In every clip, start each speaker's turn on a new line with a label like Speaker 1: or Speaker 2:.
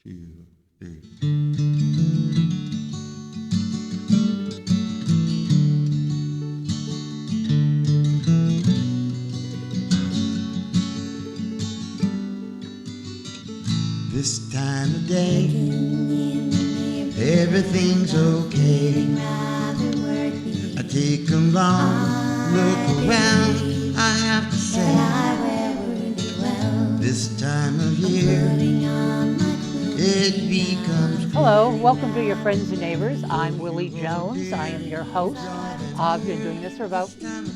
Speaker 1: 2, 3. This time of day, everything's okay. I take a long look around, I have to say, this time of year, it becomes...
Speaker 2: Hello, welcome to your friends and neighbors. I'm Willy Jones. I am your host. I've been doing this for about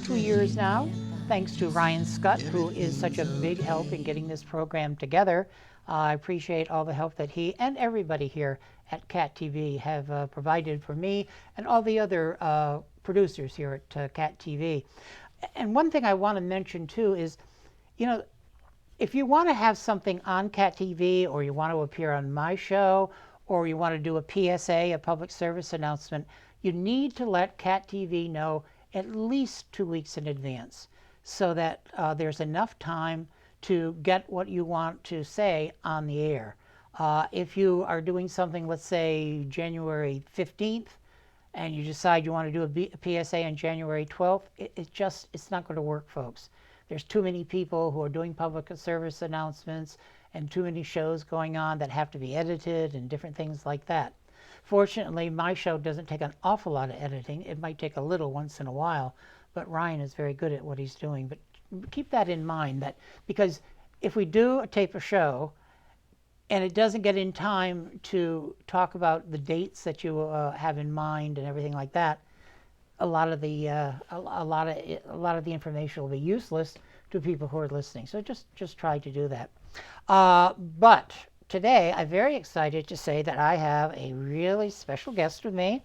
Speaker 2: 2 years now, thanks to Ryan Scutt, who is such a big help in getting this program together. I appreciate all the help that he and everybody here at Cat TV have provided for me and all the other producers here at Cat TV. And one thing I want to mention too is, if you want to have something on Cat TV, or you want to appear on my show, or you want to do a PSA, a public service announcement, you need to let Cat TV know at least 2 weeks in advance so that there's enough time to get what you want to say on the air. If you are doing something, let's say January 15th, and you decide you want to do a PSA on January 12th, it's not going to work, folks. There's too many people who are doing public service announcements and too many shows going on that have to be edited and different things like that. Fortunately, my show doesn't take an awful lot of editing. It might take a little once in a while, but Ryan is very good at what he's doing. But keep that in mind, that because if we do tape a show and it doesn't get in time to talk about the dates that you have in mind and everything like that, a lot of the information will be useless to people who are listening. So just try to do that. But today I'm very excited to say that I have a really special guest with me.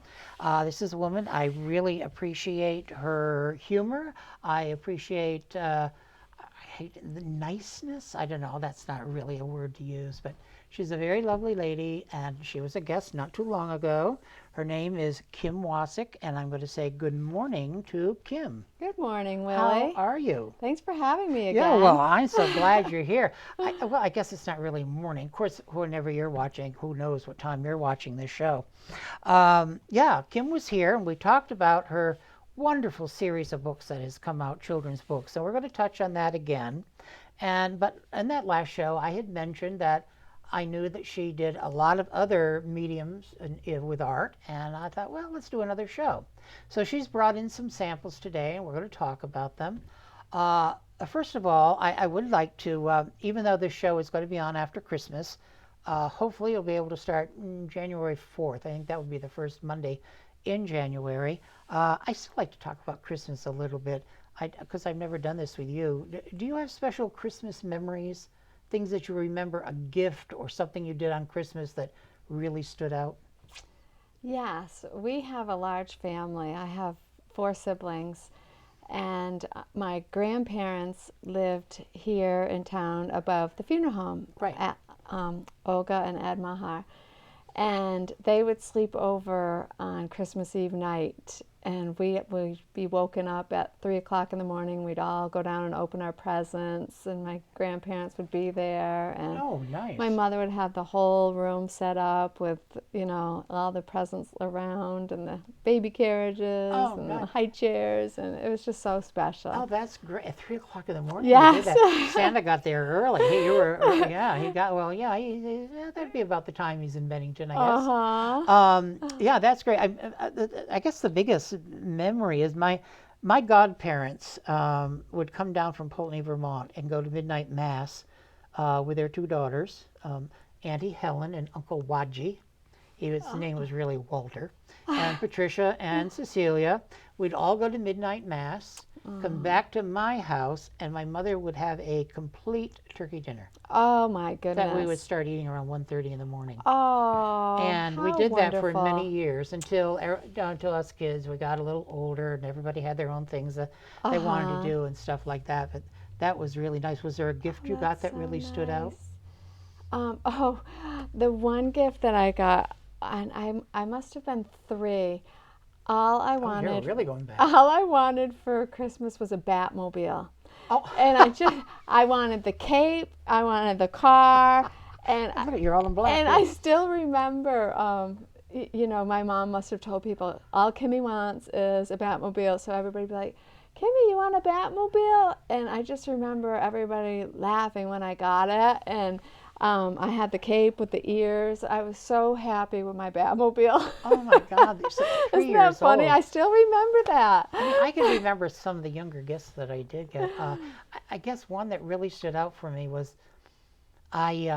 Speaker 2: This is a woman. I really appreciate her humor. I appreciate the niceness. I don't know, that's not really a word to use, but she's a very lovely lady, and she was a guest not too long ago. Her name is Kim Wassick, and I'm going to say good morning to Kim.
Speaker 3: Good morning, Willy.
Speaker 2: How are you?
Speaker 3: Thanks for having me again.
Speaker 2: Yeah, well, I'm so glad you're here. I guess it's not really morning. Of course, whenever you're watching, who knows what time you're watching this show. Yeah, Kim was here, and we talked about her wonderful series of books that has come out, children's books. So we're going to touch on that again. But in that last show, I had mentioned that I knew that she did a lot of other mediums with art, and I thought, well, let's do another show. So she's brought in some samples today, and we're going to talk about them. First of all, I would like to, even though this show is going to be on after Christmas, hopefully you'll be able to start January 4th. I think that would be the first Monday in January. I still like to talk about Christmas a little bit, because I've never done this with you. Do you have special Christmas memories? Things that you remember, a gift or something you did on Christmas that really stood out?
Speaker 3: Yes, we have a large family. I have 4 siblings, and my grandparents lived here in town above the funeral home,
Speaker 2: right,
Speaker 3: at Olga and Ed Mahar. And they would sleep over on Christmas Eve night, and we'd be woken up at 3 o'clock in the morning. We'd all go down and open our presents, and my grandparents would be there. And
Speaker 2: oh, nice.
Speaker 3: My mother would have the whole room set up with, all the presents around, and the baby carriages, and
Speaker 2: nice.
Speaker 3: the high chairs, and it was just so special.
Speaker 2: Oh, that's great. At 3 o'clock in the morning?
Speaker 3: Yes.
Speaker 2: Santa got there early. That'd be about the time he's in Bennington, I guess.
Speaker 3: Uh-huh.
Speaker 2: Yeah, that's great. I guess the biggest memory is my godparents would come down from Pulteney, Vermont, and go to midnight mass with their 2 daughters, Auntie Helen and Uncle Wadji. His name was really Walter, and Patricia and Cecilia. We'd all go to midnight mass, come back to my house, and my mother would have a complete turkey dinner.
Speaker 3: Oh my goodness.
Speaker 2: That we would start eating around 1:30 in the morning.
Speaker 3: Oh,
Speaker 2: and we did that for many years until us kids, we got a little older, and everybody had their own things that they wanted to do and stuff like that. But that was really nice. Was there a gift you got that really stood out?
Speaker 3: The one gift that I got, and I must have been 3. All I wanted,
Speaker 2: you're really going back.
Speaker 3: All I wanted for Christmas was a Batmobile.
Speaker 2: Oh.
Speaker 3: And I wanted the cape, I wanted the car, And
Speaker 2: Look at, you're all in black.
Speaker 3: and
Speaker 2: yeah.
Speaker 3: I still remember, you know, my mom must have told people, all Kimmy wants is a Batmobile. So everybody would be like, Kimmy, you want a Batmobile? And I just remember everybody laughing when I got it. And I had the cape with the ears. I was so happy with my Batmobile.
Speaker 2: Oh my God, you're so 3
Speaker 3: Isn't
Speaker 2: years
Speaker 3: that funny?
Speaker 2: old.
Speaker 3: I still remember that.
Speaker 2: I mean, I can remember some of the younger gifts that I did get. I guess one that really stood out for me was I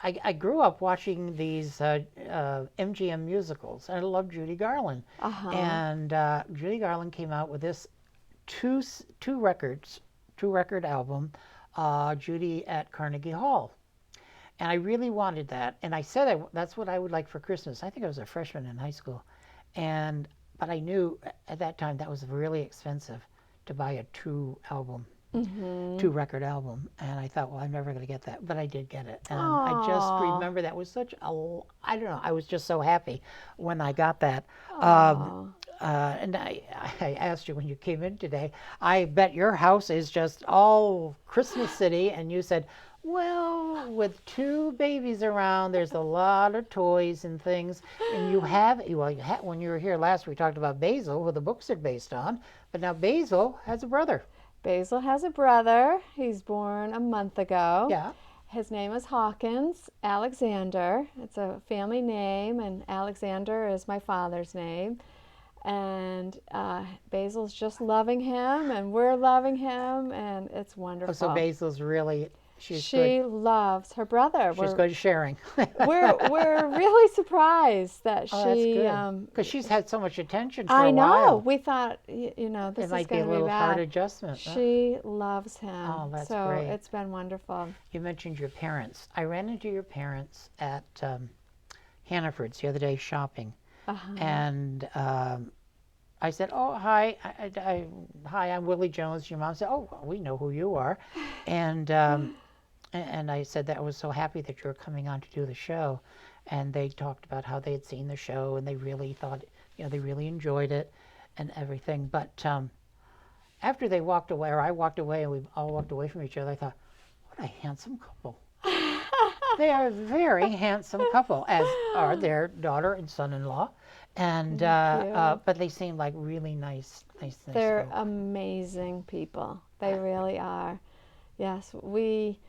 Speaker 2: I grew up watching these MGM musicals, and I loved Judy Garland. And Judy Garland came out with this two record album, Judy at Carnegie Hall. And I really wanted that. And I said that's what I would like for Christmas. I think I was a freshman in high school. But I knew at that time that was really expensive to buy a two record album. And I thought, well, I'm never going to get that. But I did get it. And I just remember that was such a, I don't know, I was just so happy when I got that. And I asked you when you came in today, I bet your house is just all Christmas City. And you said, well, with two babies around, there's a lot of toys and things. And you have, when you were here last, we talked about Basil, who the books are based on. But now Basil has a brother.
Speaker 3: Basil has a brother. He's born a month ago.
Speaker 2: Yeah.
Speaker 3: His name is Hawkins Alexander. It's a family name, and Alexander is my father's name. And Basil's just loving him, and we're loving him, and it's wonderful.
Speaker 2: Oh, so Basil's really,
Speaker 3: she
Speaker 2: good.
Speaker 3: loves her brother.
Speaker 2: She's good at sharing.
Speaker 3: we're really surprised that she.
Speaker 2: Because she's had so much attention for
Speaker 3: I
Speaker 2: a
Speaker 3: know.
Speaker 2: while.
Speaker 3: We thought, you know, this
Speaker 2: it
Speaker 3: is
Speaker 2: might be
Speaker 3: going
Speaker 2: a
Speaker 3: to
Speaker 2: little
Speaker 3: be bad.
Speaker 2: hard adjustment.
Speaker 3: She loves him.
Speaker 2: Oh, that's
Speaker 3: so
Speaker 2: great.
Speaker 3: It's been wonderful.
Speaker 2: You mentioned your parents. I ran into your parents at Hannaford's the other day shopping. And I said, oh, hi, hi, I'm Willie Jones. Your mom said, oh, we know who you are. And I said that I was so happy that you were coming on to do the show. And they talked about how they had seen the show and they really thought, you know, they really enjoyed it and everything. But after they walked away, or I walked away, and we all walked away from each other, I thought, what a handsome couple. They are a very handsome couple, as are their daughter and son-in-law. And but they seem like really nice
Speaker 3: They're
Speaker 2: folk.
Speaker 3: Amazing people. They really are. Yes, we,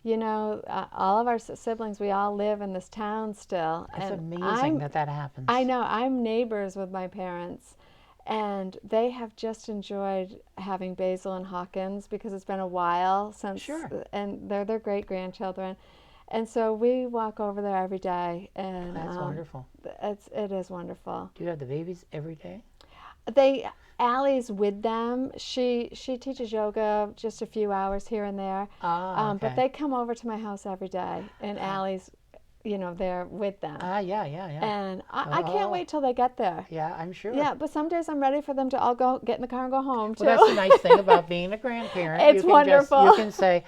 Speaker 3: you know, all of our siblings, we all live in this town still.
Speaker 2: It's
Speaker 3: and
Speaker 2: amazing that happens.
Speaker 3: I know. I'm neighbors with my parents, and they have just enjoyed having Basil and Hawkins because it's been a while since.
Speaker 2: Sure.
Speaker 3: And they're their great-grandchildren. And so we walk over there every day, and
Speaker 2: That's wonderful.
Speaker 3: It is wonderful.
Speaker 2: Do you have the babies every day?
Speaker 3: Allie's with them. She teaches yoga just a few hours here and there.
Speaker 2: Okay.
Speaker 3: But they come over to my house every day, and Allie's, you know, there with them.
Speaker 2: Yeah.
Speaker 3: And I can't wait till they get there.
Speaker 2: Yeah, I'm sure.
Speaker 3: Yeah, but some days I'm ready for them to all go get in the car and go home too.
Speaker 2: Well, that's the nice thing about being a grandparent.
Speaker 3: It's wonderful.
Speaker 2: You can say,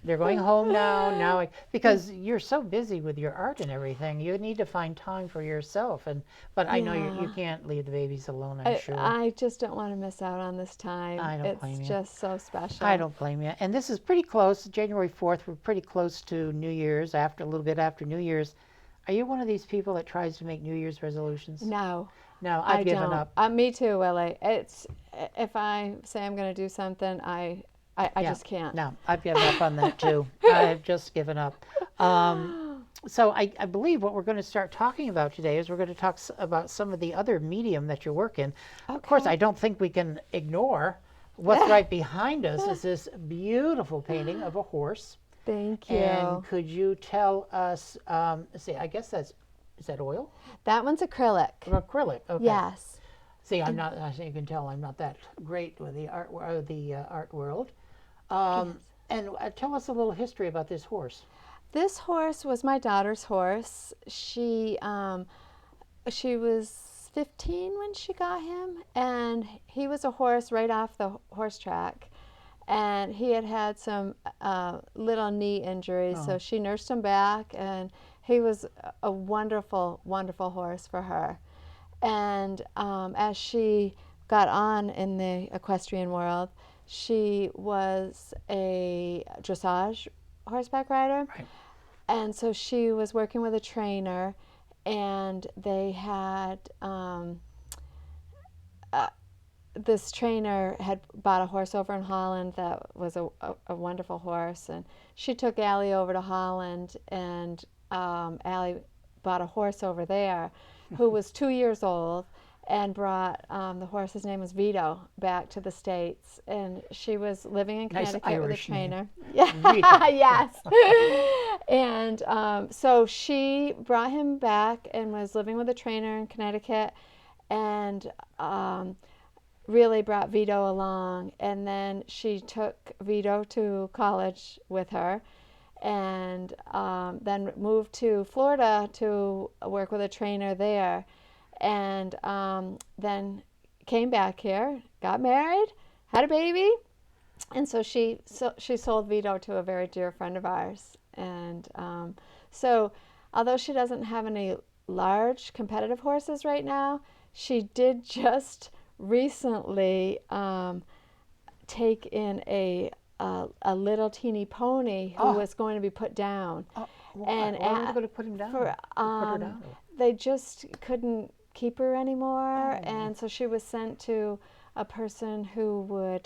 Speaker 2: they're going home now, because you're so busy with your art and everything. You need to find time for yourself. But I know you can't leave the babies alone, I'm sure.
Speaker 3: I just don't want to miss out on this time.
Speaker 2: I don't blame you.
Speaker 3: It's just so special.
Speaker 2: I don't blame you. And this is pretty close, January 4th. We're pretty close to New Year's, a little bit after New Year's. Are you one of these people that tries to make New Year's resolutions?
Speaker 3: No.
Speaker 2: No, I've given up.
Speaker 3: Me too, Willie. It's, if I say I'm going to do something, I just can't.
Speaker 2: No, I've given up on that too. I've just given up. So I believe what we're going to start talking about today is we're going to talk about some of the other medium that you work in.
Speaker 3: Okay.
Speaker 2: Of course, I don't think we can ignore what's right behind us is this beautiful painting of a horse.
Speaker 3: Thank you.
Speaker 2: And could you tell us, I guess is that oil?
Speaker 3: That one's acrylic.
Speaker 2: Acrylic, okay.
Speaker 3: Yes.
Speaker 2: See, I'm not, as you can tell, I'm not that great with the art world. And tell us a little history about this horse.
Speaker 3: This horse was my daughter's horse. She was 15 when she got him, and he was a horse right off the horse track. And he had some little knee injuries, so she nursed him back, and he was a wonderful, wonderful horse for her. And as she got on in the equestrian world, she was a dressage horseback rider.
Speaker 2: Right.
Speaker 3: And so she was working with a trainer, and they had this trainer had bought a horse over in Holland that was a wonderful horse, and she took Allie over to Holland, and Allie bought a horse over there who was 2 years old, and brought the horse's name was Vito back to the States, and she was living in
Speaker 2: Nice
Speaker 3: Connecticut with a
Speaker 2: Irish name.
Speaker 3: trainer. Yeah,
Speaker 2: Vito.
Speaker 3: yes. And so she brought him back and was living with a trainer in Connecticut, and really brought Vito along. And then she took Vito to college with her, and then moved to Florida to work with a trainer there, and then came back here, got married, had a baby, and so she sold Vito to a very dear friend of ours. And so although she doesn't have any large competitive horses right now, she did just recently take in a little teeny pony who was going to be put down.
Speaker 2: Why?
Speaker 3: And
Speaker 2: Why were they going to put him down?
Speaker 3: for,
Speaker 2: Put her down?
Speaker 3: they just couldn't keep her anymore, and so she was sent to a person who would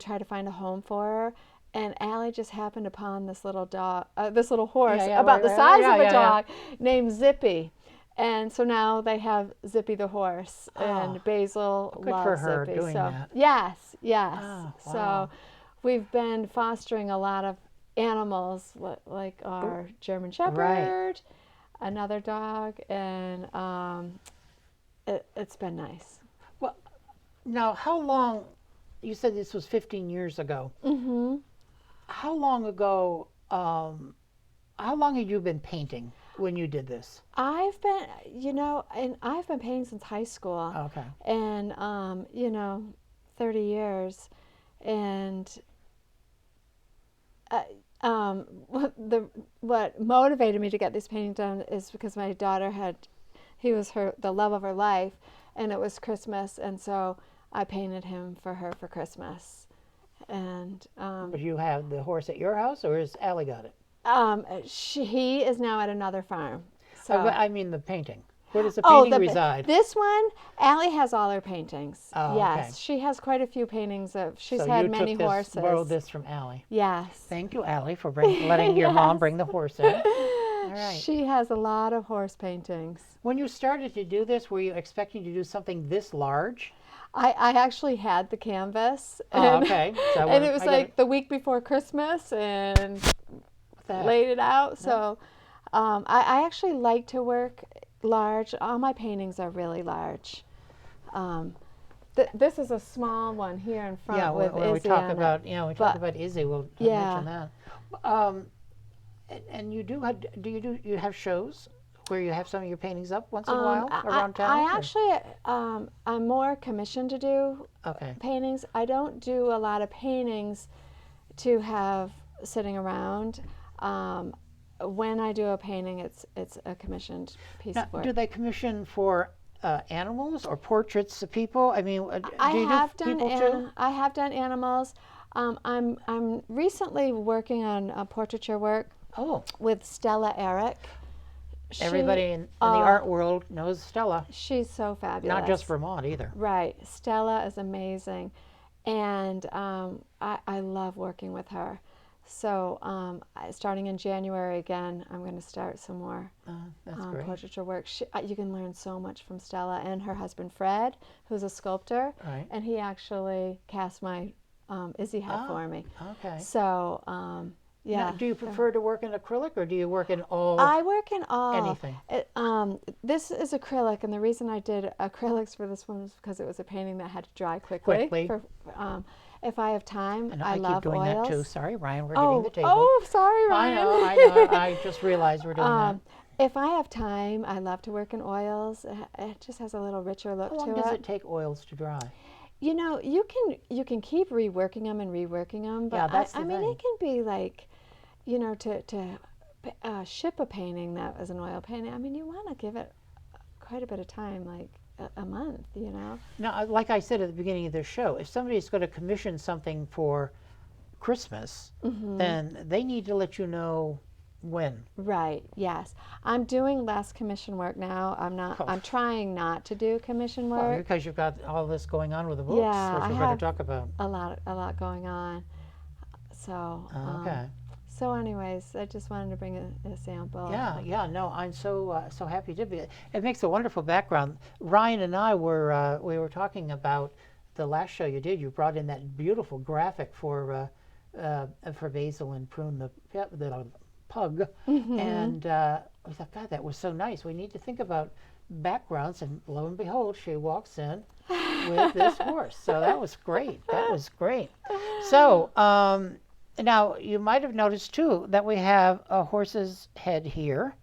Speaker 3: try to find a home for her. And Allie just happened upon this little dog, this little horse about the size of a dog, named Zippy. And so now they have Zippy the horse, and Basil
Speaker 2: Good
Speaker 3: loves
Speaker 2: for her
Speaker 3: Zippy.
Speaker 2: doing
Speaker 3: So
Speaker 2: that.
Speaker 3: yes.
Speaker 2: Oh, wow.
Speaker 3: So we've been fostering a lot of animals, like our German Shepherd, another dog, and it's been nice.
Speaker 2: Well, now, how long, you said this was 15 years ago.
Speaker 3: Mm-hmm.
Speaker 2: How long ago, how long had you been painting when you did this?
Speaker 3: I've been, and I've been painting since high school.
Speaker 2: Okay.
Speaker 3: And, 30 years. And what motivated me to get this painting done is because my daughter he was the love of her life, and it was Christmas, and so I painted him for her for Christmas. And
Speaker 2: But you have the horse at your house, or has Allie got it?
Speaker 3: he is now at another farm. So
Speaker 2: I mean the painting. Where does the painting reside?
Speaker 3: This one, Allie has all her paintings.
Speaker 2: Oh,
Speaker 3: yes,
Speaker 2: okay.
Speaker 3: she has quite a few paintings of. She's
Speaker 2: So
Speaker 3: had
Speaker 2: you
Speaker 3: many
Speaker 2: took this,
Speaker 3: horses.
Speaker 2: borrowed this from Allie.
Speaker 3: Yes.
Speaker 2: Thank you, Allie, for letting your mom bring the horse in. All right.
Speaker 3: She has a lot of horse paintings.
Speaker 2: When you started to do this, were you expecting to do something this large?
Speaker 3: I actually had the canvas.
Speaker 2: Oh, okay. So
Speaker 3: and it was like the week before Christmas, and laid it out. So I actually like to work large. All my paintings are really large. This is a small one here in front with
Speaker 2: when we
Speaker 3: Izzy
Speaker 2: talk
Speaker 3: on
Speaker 2: about
Speaker 3: it.
Speaker 2: talk about Izzy, we'll mention that. And you have shows where you have some of your paintings up once in a while around town?
Speaker 3: I actually, I'm more commissioned to do paintings. I don't do a lot of paintings to have sitting around. When I do a painting, it's a commissioned piece of work.
Speaker 2: Do they commission for animals or portraits of people? I mean,
Speaker 3: I
Speaker 2: do you
Speaker 3: have
Speaker 2: do
Speaker 3: done
Speaker 2: people too?
Speaker 3: I have done animals. I'm recently working on portraiture work with Stella Eric.
Speaker 2: Everybody in the art world knows Stella.
Speaker 3: She's so fabulous.
Speaker 2: Not just Vermont either.
Speaker 3: Right. Stella is amazing. And I love working with her. So starting in January again, I'm going to start some more portraiture work. You can learn so much from Stella and her husband Fred, who's a sculptor.
Speaker 2: Right.
Speaker 3: And he actually cast my Izzy head for me.
Speaker 2: Okay.
Speaker 3: So, yeah.
Speaker 2: Now, do you prefer to work in acrylic, or do you work in all?
Speaker 3: I work in all.
Speaker 2: Anything.
Speaker 3: This is acrylic, and the reason I did acrylics for this one was because it was a painting that had to dry quickly. If I have time, I love
Speaker 2: keep doing
Speaker 3: oils.
Speaker 2: that too. Sorry, Ryan, we're hitting the table.
Speaker 3: Oh, sorry, Ryan.
Speaker 2: I know. I just realized we're doing that.
Speaker 3: If I have time, I love to work in oils. It just has a little richer look to it.
Speaker 2: How long does it take oils to dry?
Speaker 3: You know, you can keep reworking them and reworking them, but I mean, it can be like, to ship a painting that was an oil painting. I mean, you want to give it quite a bit of time, like a month, Now,
Speaker 2: like I said at the beginning of the show, if somebody's going to commission something for Christmas, then they need to let you know when.
Speaker 3: Right, yes. I'm doing less commission work now. I'm trying not to do commission
Speaker 2: Well,
Speaker 3: work.
Speaker 2: because you've got all this going on with the books,
Speaker 3: Yeah,
Speaker 2: which
Speaker 3: I
Speaker 2: we're going
Speaker 3: have
Speaker 2: to talk about.
Speaker 3: a lot going on. So,
Speaker 2: Okay.
Speaker 3: so anyways, I just wanted to bring a sample.
Speaker 2: Yeah. No, I'm so happy to be. It makes a wonderful background. Ryan and I were we were talking about the last show you did. You brought in that beautiful graphic for Basil and Prune the pug, and we thought, God, that was so nice. We need to think about backgrounds, and lo and behold, she walks in with this horse. So that was great. That was great. So. Now, you might have noticed, too, that we have a horse's head here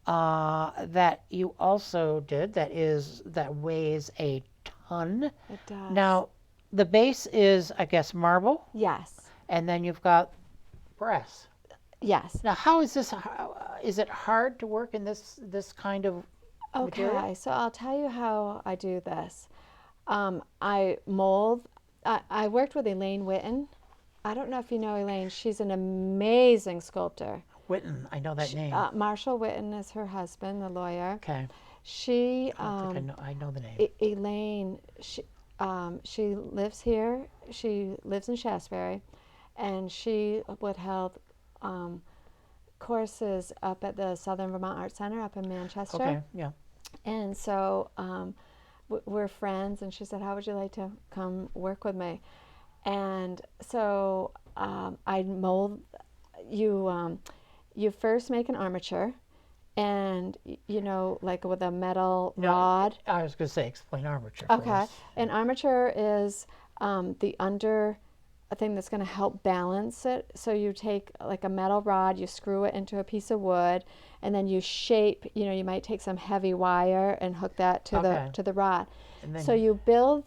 Speaker 2: that you also did that weighs a ton.
Speaker 3: It does.
Speaker 2: Now, the base is, I guess, marble,
Speaker 3: Yes.
Speaker 2: and then you've got brass.
Speaker 3: Yes.
Speaker 2: Now, how is this? Is it hard to work in this kind of material?
Speaker 3: Okay, so I'll tell you how I do this. I mold. I worked with Elaine Witten. I don't know if you know Elaine. She's an amazing sculptor.
Speaker 2: Witten, I know that name.
Speaker 3: Marshall Witten is her husband, the lawyer.
Speaker 2: Okay.
Speaker 3: She.
Speaker 2: I know the name.
Speaker 3: Elaine. She lives here. She lives in Shasberry, and she would help courses up at the Southern Vermont Art Center up in Manchester.
Speaker 2: Okay. Yeah.
Speaker 3: And so we're friends, and she said, "How would you like to come work with me?" And so I mold. You first make an armature, and like with a metal rod.
Speaker 2: I was going to say, explain armature.
Speaker 3: Okay, an armature is the under thing that's going to help balance it. So you take like a metal rod, you screw it into a piece of wood, and then you shape. You might take some heavy wire and hook that to the rod. So you build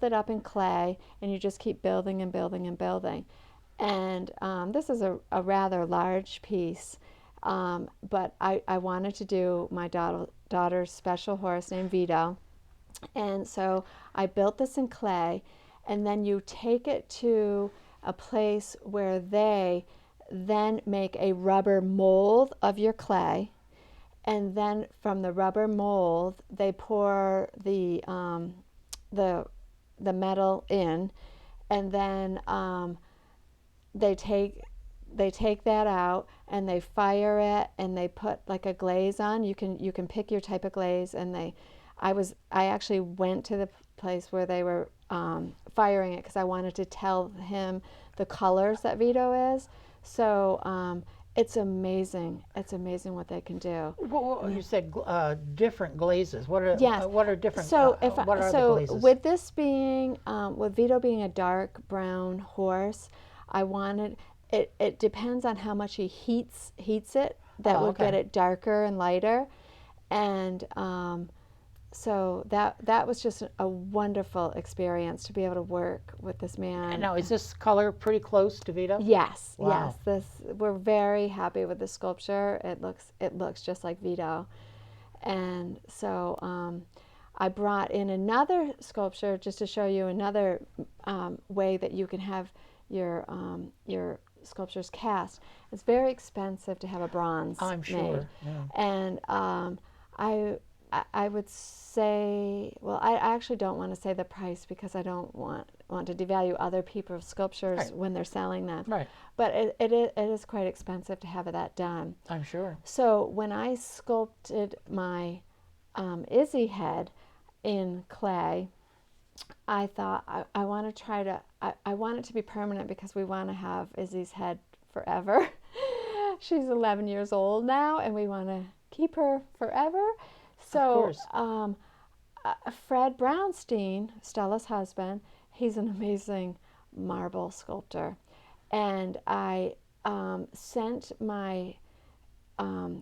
Speaker 3: it up in clay, and you just keep building and building and building. And this is a rather large piece, but I wanted to do my daughter's special horse named Vito. And so I built this in clay, and then you take it to a place where they then make a rubber mold of your clay. And then from the rubber mold, they pour the metal in, and then they take that out and they fire it, and they put like a glaze on. You can pick your type of glaze, and I actually went to the place where they were firing it because I wanted to tell him the colors that Vito is. So it's amazing. It's amazing what they can do.
Speaker 2: Well, you said different glazes. What are different?
Speaker 3: So
Speaker 2: what are the glazes?
Speaker 3: With this being with Vito being a dark brown horse, I wanted it. It depends on how much he heats it. That will get it darker and lighter, and so that was just a wonderful experience to be able to work with this man.
Speaker 2: And now, is this color pretty close to Vito?
Speaker 3: Yes,
Speaker 2: wow.
Speaker 3: Yes. We're very happy with the sculpture. It looks just like Vito, and so I brought in another sculpture just to show you another way that you can have your sculptures cast. It's very expensive to have a bronze
Speaker 2: I'm sure.
Speaker 3: made.
Speaker 2: Yeah.
Speaker 3: And I would say, well, I actually don't want to say the price because I don't want to devalue other people's sculptures when they're selling them.
Speaker 2: Right.
Speaker 3: But it is quite expensive to have that done.
Speaker 2: I'm sure.
Speaker 3: So when I sculpted my Izzy head in clay, I thought I want to try to, I want it to be permanent because we want to have Izzy's head forever. She's 11 years old now, and we want to keep her forever. So Fred Brownstein, Stella's husband, he's an amazing marble sculptor. And I sent my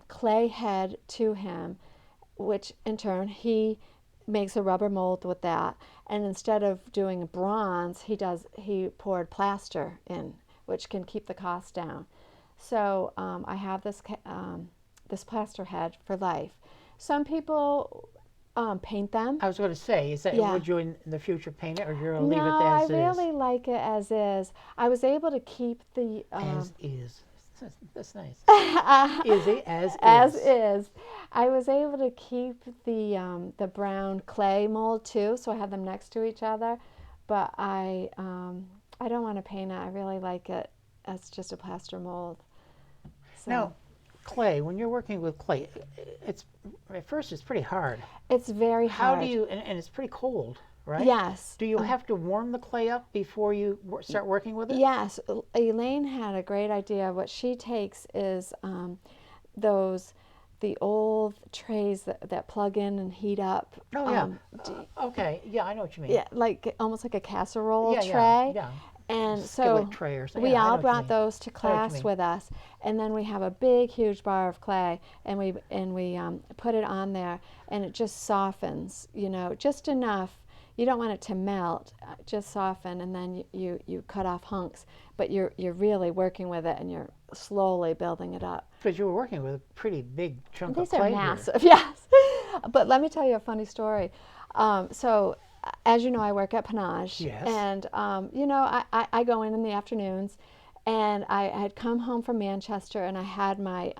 Speaker 3: clay head to him, which in turn he makes a rubber mold with that. And instead of doing bronze, he poured plaster in, which can keep the cost down. So I have this plaster head for life. Some people paint them.
Speaker 2: I was going to say, is that
Speaker 3: Yeah.
Speaker 2: would you in the future paint it, or you're going to leave
Speaker 3: No,
Speaker 2: it
Speaker 3: I
Speaker 2: as
Speaker 3: really like it as is. I was able to keep the
Speaker 2: as is? That's nice.
Speaker 3: as
Speaker 2: Izzy, as is.
Speaker 3: is. I was able to keep the brown clay mold too, so I had them next to each other. But I don't want to paint it. I really like it as just a plaster mold. So
Speaker 2: Now, clay. When you're working with clay, it's at first it's pretty hard.
Speaker 3: it's very
Speaker 2: How
Speaker 3: hard.
Speaker 2: do you? And it's pretty cold, right?
Speaker 3: Yes.
Speaker 2: Do you have to warm the clay up before you start working with it?
Speaker 3: Yes, Elaine had a great idea. What she takes is the old trays that plug in and heat up.
Speaker 2: Oh yeah. Okay. Yeah, I know what you mean.
Speaker 3: Yeah, like almost like a casserole
Speaker 2: Yeah,
Speaker 3: tray.
Speaker 2: yeah.
Speaker 3: And
Speaker 2: Skillet
Speaker 3: so
Speaker 2: tray or something.
Speaker 3: we
Speaker 2: Yeah, I know
Speaker 3: all
Speaker 2: what you
Speaker 3: brought
Speaker 2: mean.
Speaker 3: those to
Speaker 2: I know what you
Speaker 3: class
Speaker 2: mean.
Speaker 3: with us, and then we have a big, huge bar of clay, and we put it on there, and it just softens, just enough. You don't want it to melt, just soften, and then you cut off hunks, but you're really working with it, and you're slowly building it up.
Speaker 2: Because you were working with a pretty big chunk of
Speaker 3: These
Speaker 2: clay
Speaker 3: are
Speaker 2: here.
Speaker 3: massive, yes. But let me tell you a funny story. So, as you know, I work at Panache.
Speaker 2: Yes.
Speaker 3: And, I go in the afternoons. And I had come home from Manchester, and I had my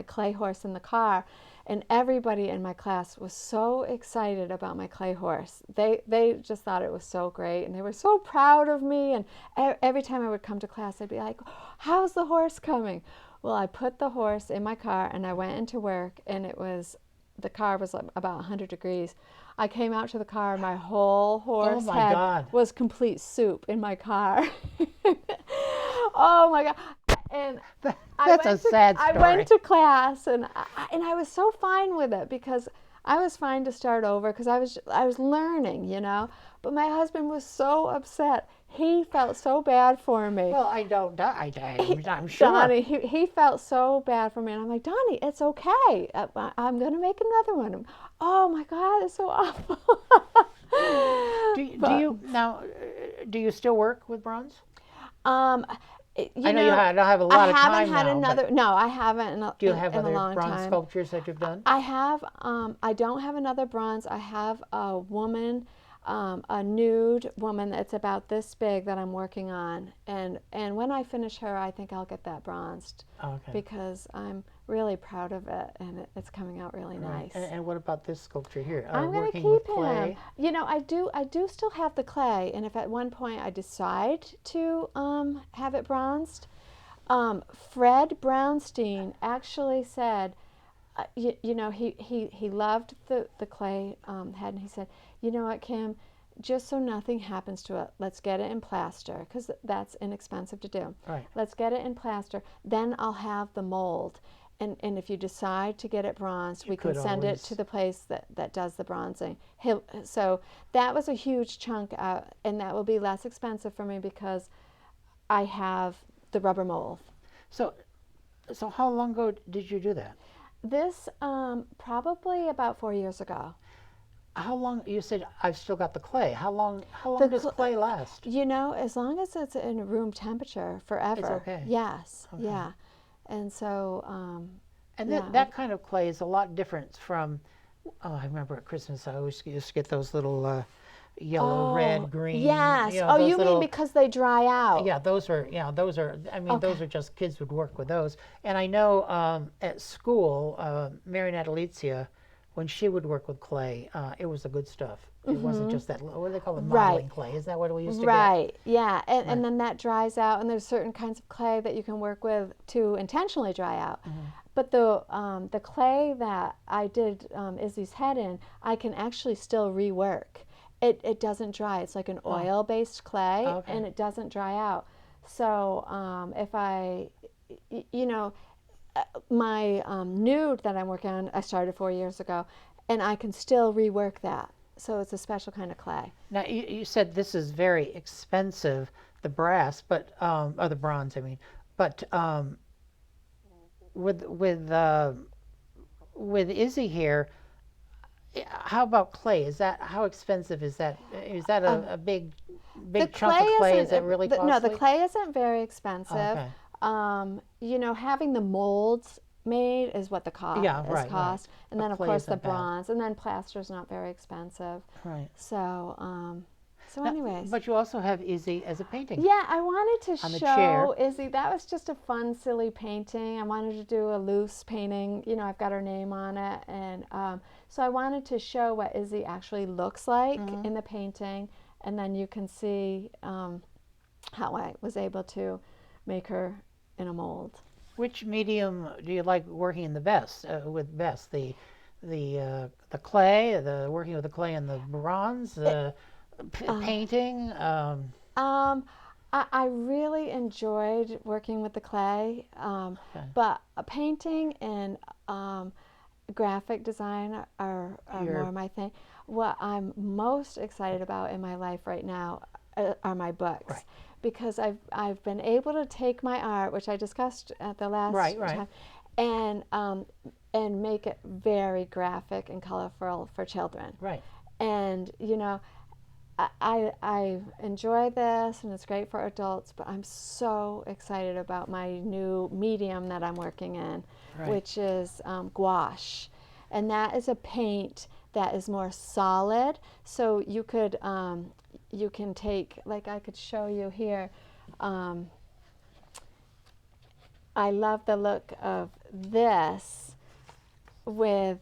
Speaker 3: clay horse in the car. And everybody in my class was so excited about my clay horse. They just thought it was so great, and they were so proud of me. And every time I would come to class, they'd be like, "How's the horse coming?" Well, I put the horse in my car, and I went into work, and the car was about 100 degrees. I came out to the car, and my whole horse
Speaker 2: my
Speaker 3: head
Speaker 2: God.
Speaker 3: was complete soup in my car. Oh my God. And
Speaker 2: That's a sad story.
Speaker 3: I went to class, and I was so fine with it, because I was fine to start over, because I was learning, But my husband was so upset. He felt so bad for me.
Speaker 2: Well, I'm sure.
Speaker 3: Donnie, he felt so bad for me, and I'm like, Donnie, it's okay. I'm going to make another one. Oh my God, it's so awful.
Speaker 2: Do you still work with bronze?
Speaker 3: I
Speaker 2: I know you don't have a lot of time
Speaker 3: I haven't had
Speaker 2: now,
Speaker 3: another.
Speaker 2: but
Speaker 3: No, I haven't
Speaker 2: do you have
Speaker 3: in a
Speaker 2: other
Speaker 3: long
Speaker 2: bronze
Speaker 3: time.
Speaker 2: sculptures that you've done?
Speaker 3: I have. I don't have another bronze. I have a woman, a nude woman that's about this big that I'm working on, and when I finish her, I think I'll get that bronzed.
Speaker 2: Okay.
Speaker 3: Because I'm really proud of it, and it's coming out really nice.
Speaker 2: And what about this sculpture here?
Speaker 3: I'm going to
Speaker 2: Working with
Speaker 3: keep
Speaker 2: clay?
Speaker 3: him. I do still have the clay, and if at one point I decide to have it bronzed, Fred Brownstein actually said, he loved the clay head, and he said, "You know what, Kim? Just so nothing happens to it, let's get it in plaster, because that's inexpensive to do.
Speaker 2: Right.
Speaker 3: Let's get it in plaster. Then I'll have the mold." And if you decide to get it bronzed, we can send it to the place that does the bronzing. So that was a huge chunk, and that will be less expensive for me, because I have the rubber mold.
Speaker 2: So how long ago did you do that?
Speaker 3: This probably about 4 years ago.
Speaker 2: How long? You said I've still got the clay. How long does clay last?
Speaker 3: As long as it's in room temperature, forever.
Speaker 2: It's okay.
Speaker 3: Yes.
Speaker 2: Okay.
Speaker 3: Yeah. And so.
Speaker 2: That kind of clay is a lot different from. Oh, I remember at Christmas I always used to get those little yellow, red, green.
Speaker 3: Yes.
Speaker 2: Those
Speaker 3: mean because they dry out?
Speaker 2: Yeah, those are. I mean, those are just kids would work with those. And I know at school, Mary Natalizia, when she would work with clay, it was the good stuff. It wasn't just that. What do they call it? Modeling clay. Isn't that what we used to get?
Speaker 3: Right. Yeah. And then that dries out, and there's certain kinds of clay that you can work with to intentionally dry out. But the clay that I did Izzy's head in, I can actually still rework. It doesn't dry. It's like an oil-based clay, and it doesn't dry out. So if my nude that I'm working on, I started 4 years ago, and I can still rework that. So it's a special kind of clay.
Speaker 2: Now you said this is very expensive, the brass, or the bronze, I mean, but with Izzy here, how about clay? How expensive is that? Is that a big chunk of clay? Is it really costly?
Speaker 3: No, the clay isn't very expensive.
Speaker 2: Okay.
Speaker 3: Having the molds made is what the
Speaker 2: Yeah, right,
Speaker 3: cost, and
Speaker 2: But
Speaker 3: then of
Speaker 2: clay
Speaker 3: course the
Speaker 2: isn't bad.
Speaker 3: bronze, and then plaster's not very expensive.
Speaker 2: Right.
Speaker 3: So so
Speaker 2: Now,
Speaker 3: anyways.
Speaker 2: but you also have Izzy as a painting.
Speaker 3: Yeah, I wanted to
Speaker 2: On the chair.
Speaker 3: show Izzy. That was just a fun, silly painting. I wanted to do a loose painting. You know, I've got her name on it, and so I wanted to show what Izzy actually looks like in the painting, and then you can see how I was able to make her in a mold.
Speaker 2: Which medium do you like working in the best? With best, the clay, the working with the clay and the bronze, the painting.
Speaker 3: I really enjoyed working with the clay,
Speaker 2: Okay.
Speaker 3: but painting and graphic design are more my thing. What I'm most excited about in my life right now are my books.
Speaker 2: Right.
Speaker 3: Because I've been able to take my art, which I discussed at the last
Speaker 2: Right.
Speaker 3: time, and make it very graphic and colorful for children.
Speaker 2: Right.
Speaker 3: And you know, I enjoy this, and it's great for adults. But I'm so excited about my new medium that I'm working in,
Speaker 2: Right.
Speaker 3: which is gouache, and that is a paint that is more solid. So you could you can take, like I could show you here. I love the look of this with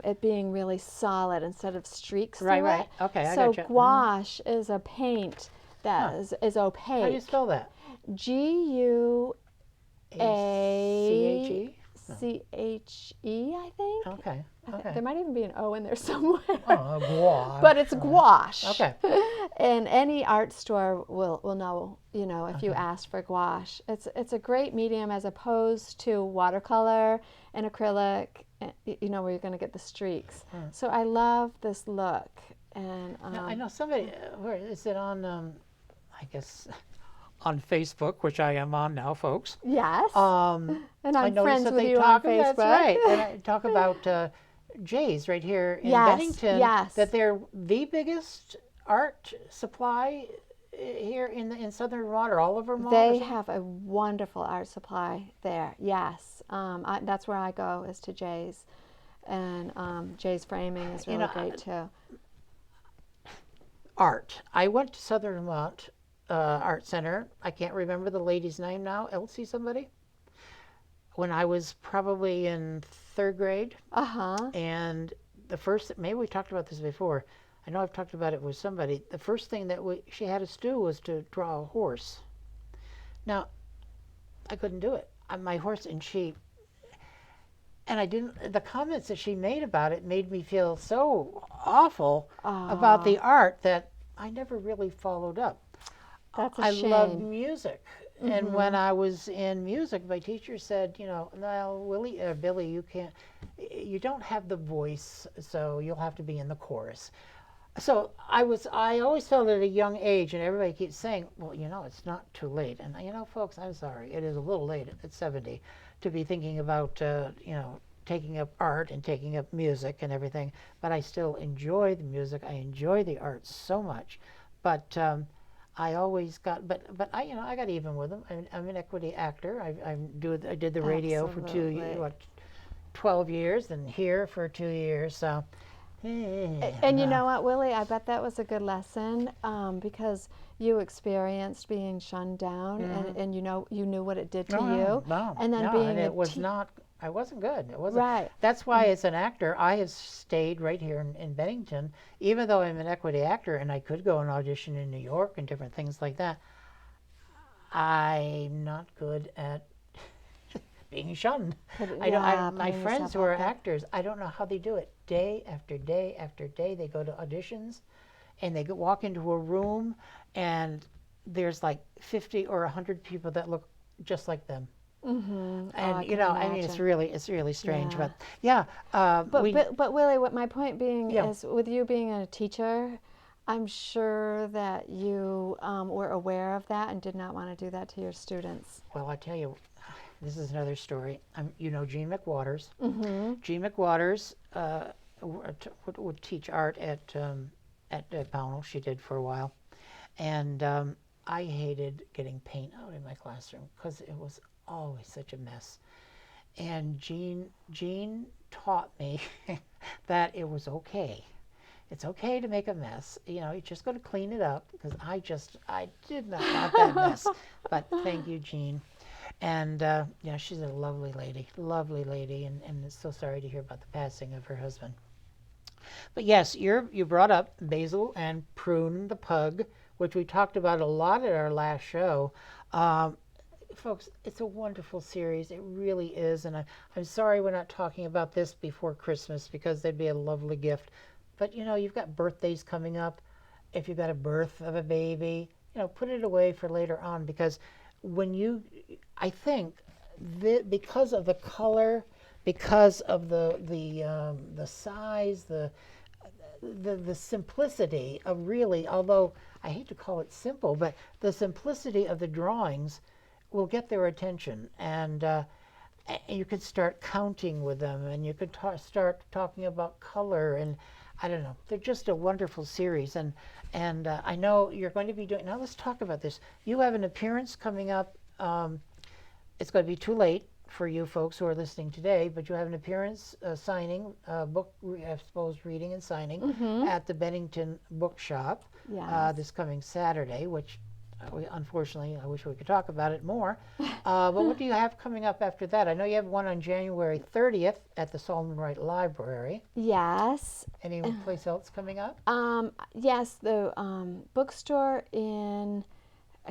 Speaker 3: it being really solid instead of streaks through
Speaker 2: Right.
Speaker 3: it.
Speaker 2: Okay, I
Speaker 3: So
Speaker 2: gotcha.
Speaker 3: gouache is a paint that is opaque.
Speaker 2: How do you spell that?
Speaker 3: Guache, I think.
Speaker 2: Okay.
Speaker 3: There might even be an O in there somewhere.
Speaker 2: Oh, gouache.
Speaker 3: But it's gouache.
Speaker 2: Okay.
Speaker 3: And any art store will know, you know, if you ask for gouache. It's a great medium as opposed to watercolor and acrylic, you know, where you're going to get the streaks. So I love this look. And
Speaker 2: Now, I know somebody, where is it on, I guess, on Facebook, which I am on now, folks.
Speaker 3: yes.
Speaker 2: And
Speaker 3: I'm friends
Speaker 2: that
Speaker 3: with
Speaker 2: they
Speaker 3: you on
Speaker 2: talk,
Speaker 3: Facebook.
Speaker 2: That's right. And I talk about Jay's right here in
Speaker 3: Yes,
Speaker 2: Bennington.
Speaker 3: yes.
Speaker 2: That they're the biggest art supply here in southern Vermont or all over Vermont.
Speaker 3: They have a wonderful art supply there. Yes, that's where I go, is to Jay's, and Jay's framing is really great too.
Speaker 2: Art. I went to Southern Vermont Art Center. I can't remember the lady's name now. Elsie somebody. When I was probably in third grade. And the first, maybe we talked about this before. I know I've talked about it with somebody. The first thing that she had us do was to draw a horse. Now, I couldn't do it. My horse, and I didn't, the comments that she made about it made me feel so awful about the art that I never really followed up.
Speaker 3: That's a
Speaker 2: I
Speaker 3: shame.
Speaker 2: loved music. And when I was in music, my teacher said, you know, well, Billy, you don't have the voice, so you'll have to be in the chorus. So I always felt at a young age, and everybody keeps saying, well, you know, it's not too late. And, you know, folks, I'm sorry, it is a little late at 70 to be thinking about, you know, taking up art and taking up music and everything. But I still enjoy the music. I enjoy the art so much. But I always got, but I, you know, I got even with them. I'm an equity actor. I did the radio for 12 years, and here for 2 years. So.
Speaker 3: And you know what, Willie? I bet that was a good lesson because you experienced being shunned down, and you knew what it did to you.
Speaker 2: No,
Speaker 3: and then
Speaker 2: I wasn't good. It wasn't.
Speaker 3: Right.
Speaker 2: That's why, as an actor, I have stayed right here in Bennington, even though I'm an equity actor, and I could go and audition in New York and different things like that. I'm not good at being shunned. My friends who are actors, I don't know how they do it. Day after day after day, they go to auditions, and they walk into a room, and there's like 50 or 100 people that look just like them. And you know, I mean, it's really strange. But yeah.
Speaker 3: But Willie, what my point being is, with you being a teacher, I'm sure that you were aware of that and did not want to do that to your students.
Speaker 2: Well, I tell you, this is another story. You know Jean McWaters. Jean McWaters would teach art at Pownell. She did for a while, and I hated getting paint out in my classroom because it was always such a mess. And Jean taught me that it was okay. It's okay to make a mess. You know, you're just going to clean it up because I did not want that mess. But thank you, Jean. And yeah, she's a lovely lady, and so sorry to hear about the passing of her husband. But yes, you brought up Basil and Prune the pug, which we talked about a lot at our last show. Um, Folks, it's a wonderful series. It really is. And I'm sorry we're not talking about this before Christmas because they'd be a lovely gift. But you know, you've got birthdays coming up. If you've got a birth of a baby, you know, put it away for later on because I think because of the color, because of the size, the simplicity of really, although I hate to call it simple, but the simplicity of the drawings will get their attention, and you could start counting with them, and you could start talking about color, and I don't know, they're just a wonderful series, and I know you're going to be doing. Now let's talk about this. You have an appearance coming up. It's going to be too late for you folks who are listening today, but you have an appearance signing, book, I suppose, reading and signing at the Bennington Bookshop this coming Saturday, which unfortunately, I wish we could talk about it more. But what do you have coming up after that? I know you have one on January 30th at the Solomon Wright Library.
Speaker 3: Yes.
Speaker 2: Any place else coming up?
Speaker 3: Yes, the bookstore in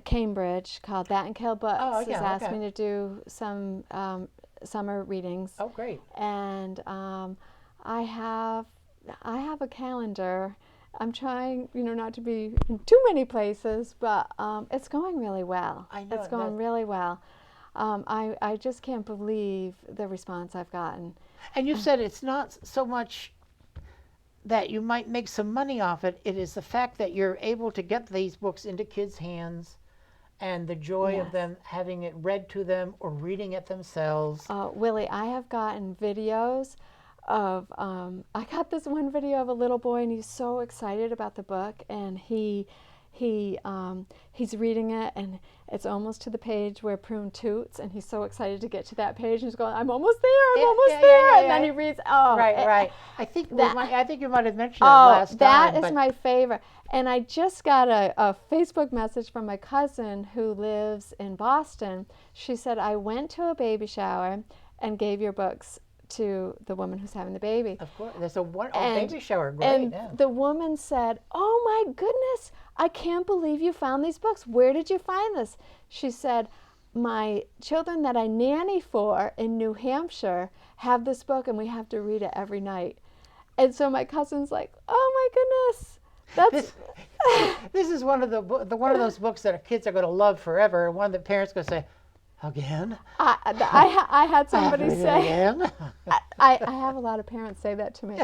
Speaker 3: Cambridge called That and Kill Books has asked me to do some summer readings.
Speaker 2: Oh, great.
Speaker 3: And I have a calendar. I'm trying, not to be in too many places, but it's going really well.
Speaker 2: I know.
Speaker 3: It's going really well. I just can't believe the response I've gotten.
Speaker 2: And you said it's not so much that you might make some money off it. It is the fact that you're able to get these books into kids' hands and the joy of them having it read to them or reading it themselves.
Speaker 3: Willie, I have gotten videos of, I got this one video of a little boy and he's so excited about the book, and he's reading it and it's almost to the page where Prune toots, and he's so excited to get to that page and he's going, I'm almost there, I'm almost there. And then he reads,
Speaker 2: Right. I think you might have mentioned it last time.
Speaker 3: That is my favorite. And I just got a Facebook message from my cousin who lives in Boston. She said, I went to a baby shower and gave your books to the woman who's having the baby.
Speaker 2: Of course, there's a baby shower. Great.
Speaker 3: And the woman said, "Oh my goodness, I can't believe you found these books. Where did you find this?" She said, "My children that I nanny for in New Hampshire have this book, and we have to read it every night." And so my cousin's like, "Oh my goodness, that's."
Speaker 2: This is one of those books that kids are going to love forever, and one of the parents going to say, "Again?"
Speaker 3: I had somebody say,
Speaker 2: again?
Speaker 3: I have a lot of parents say that to me.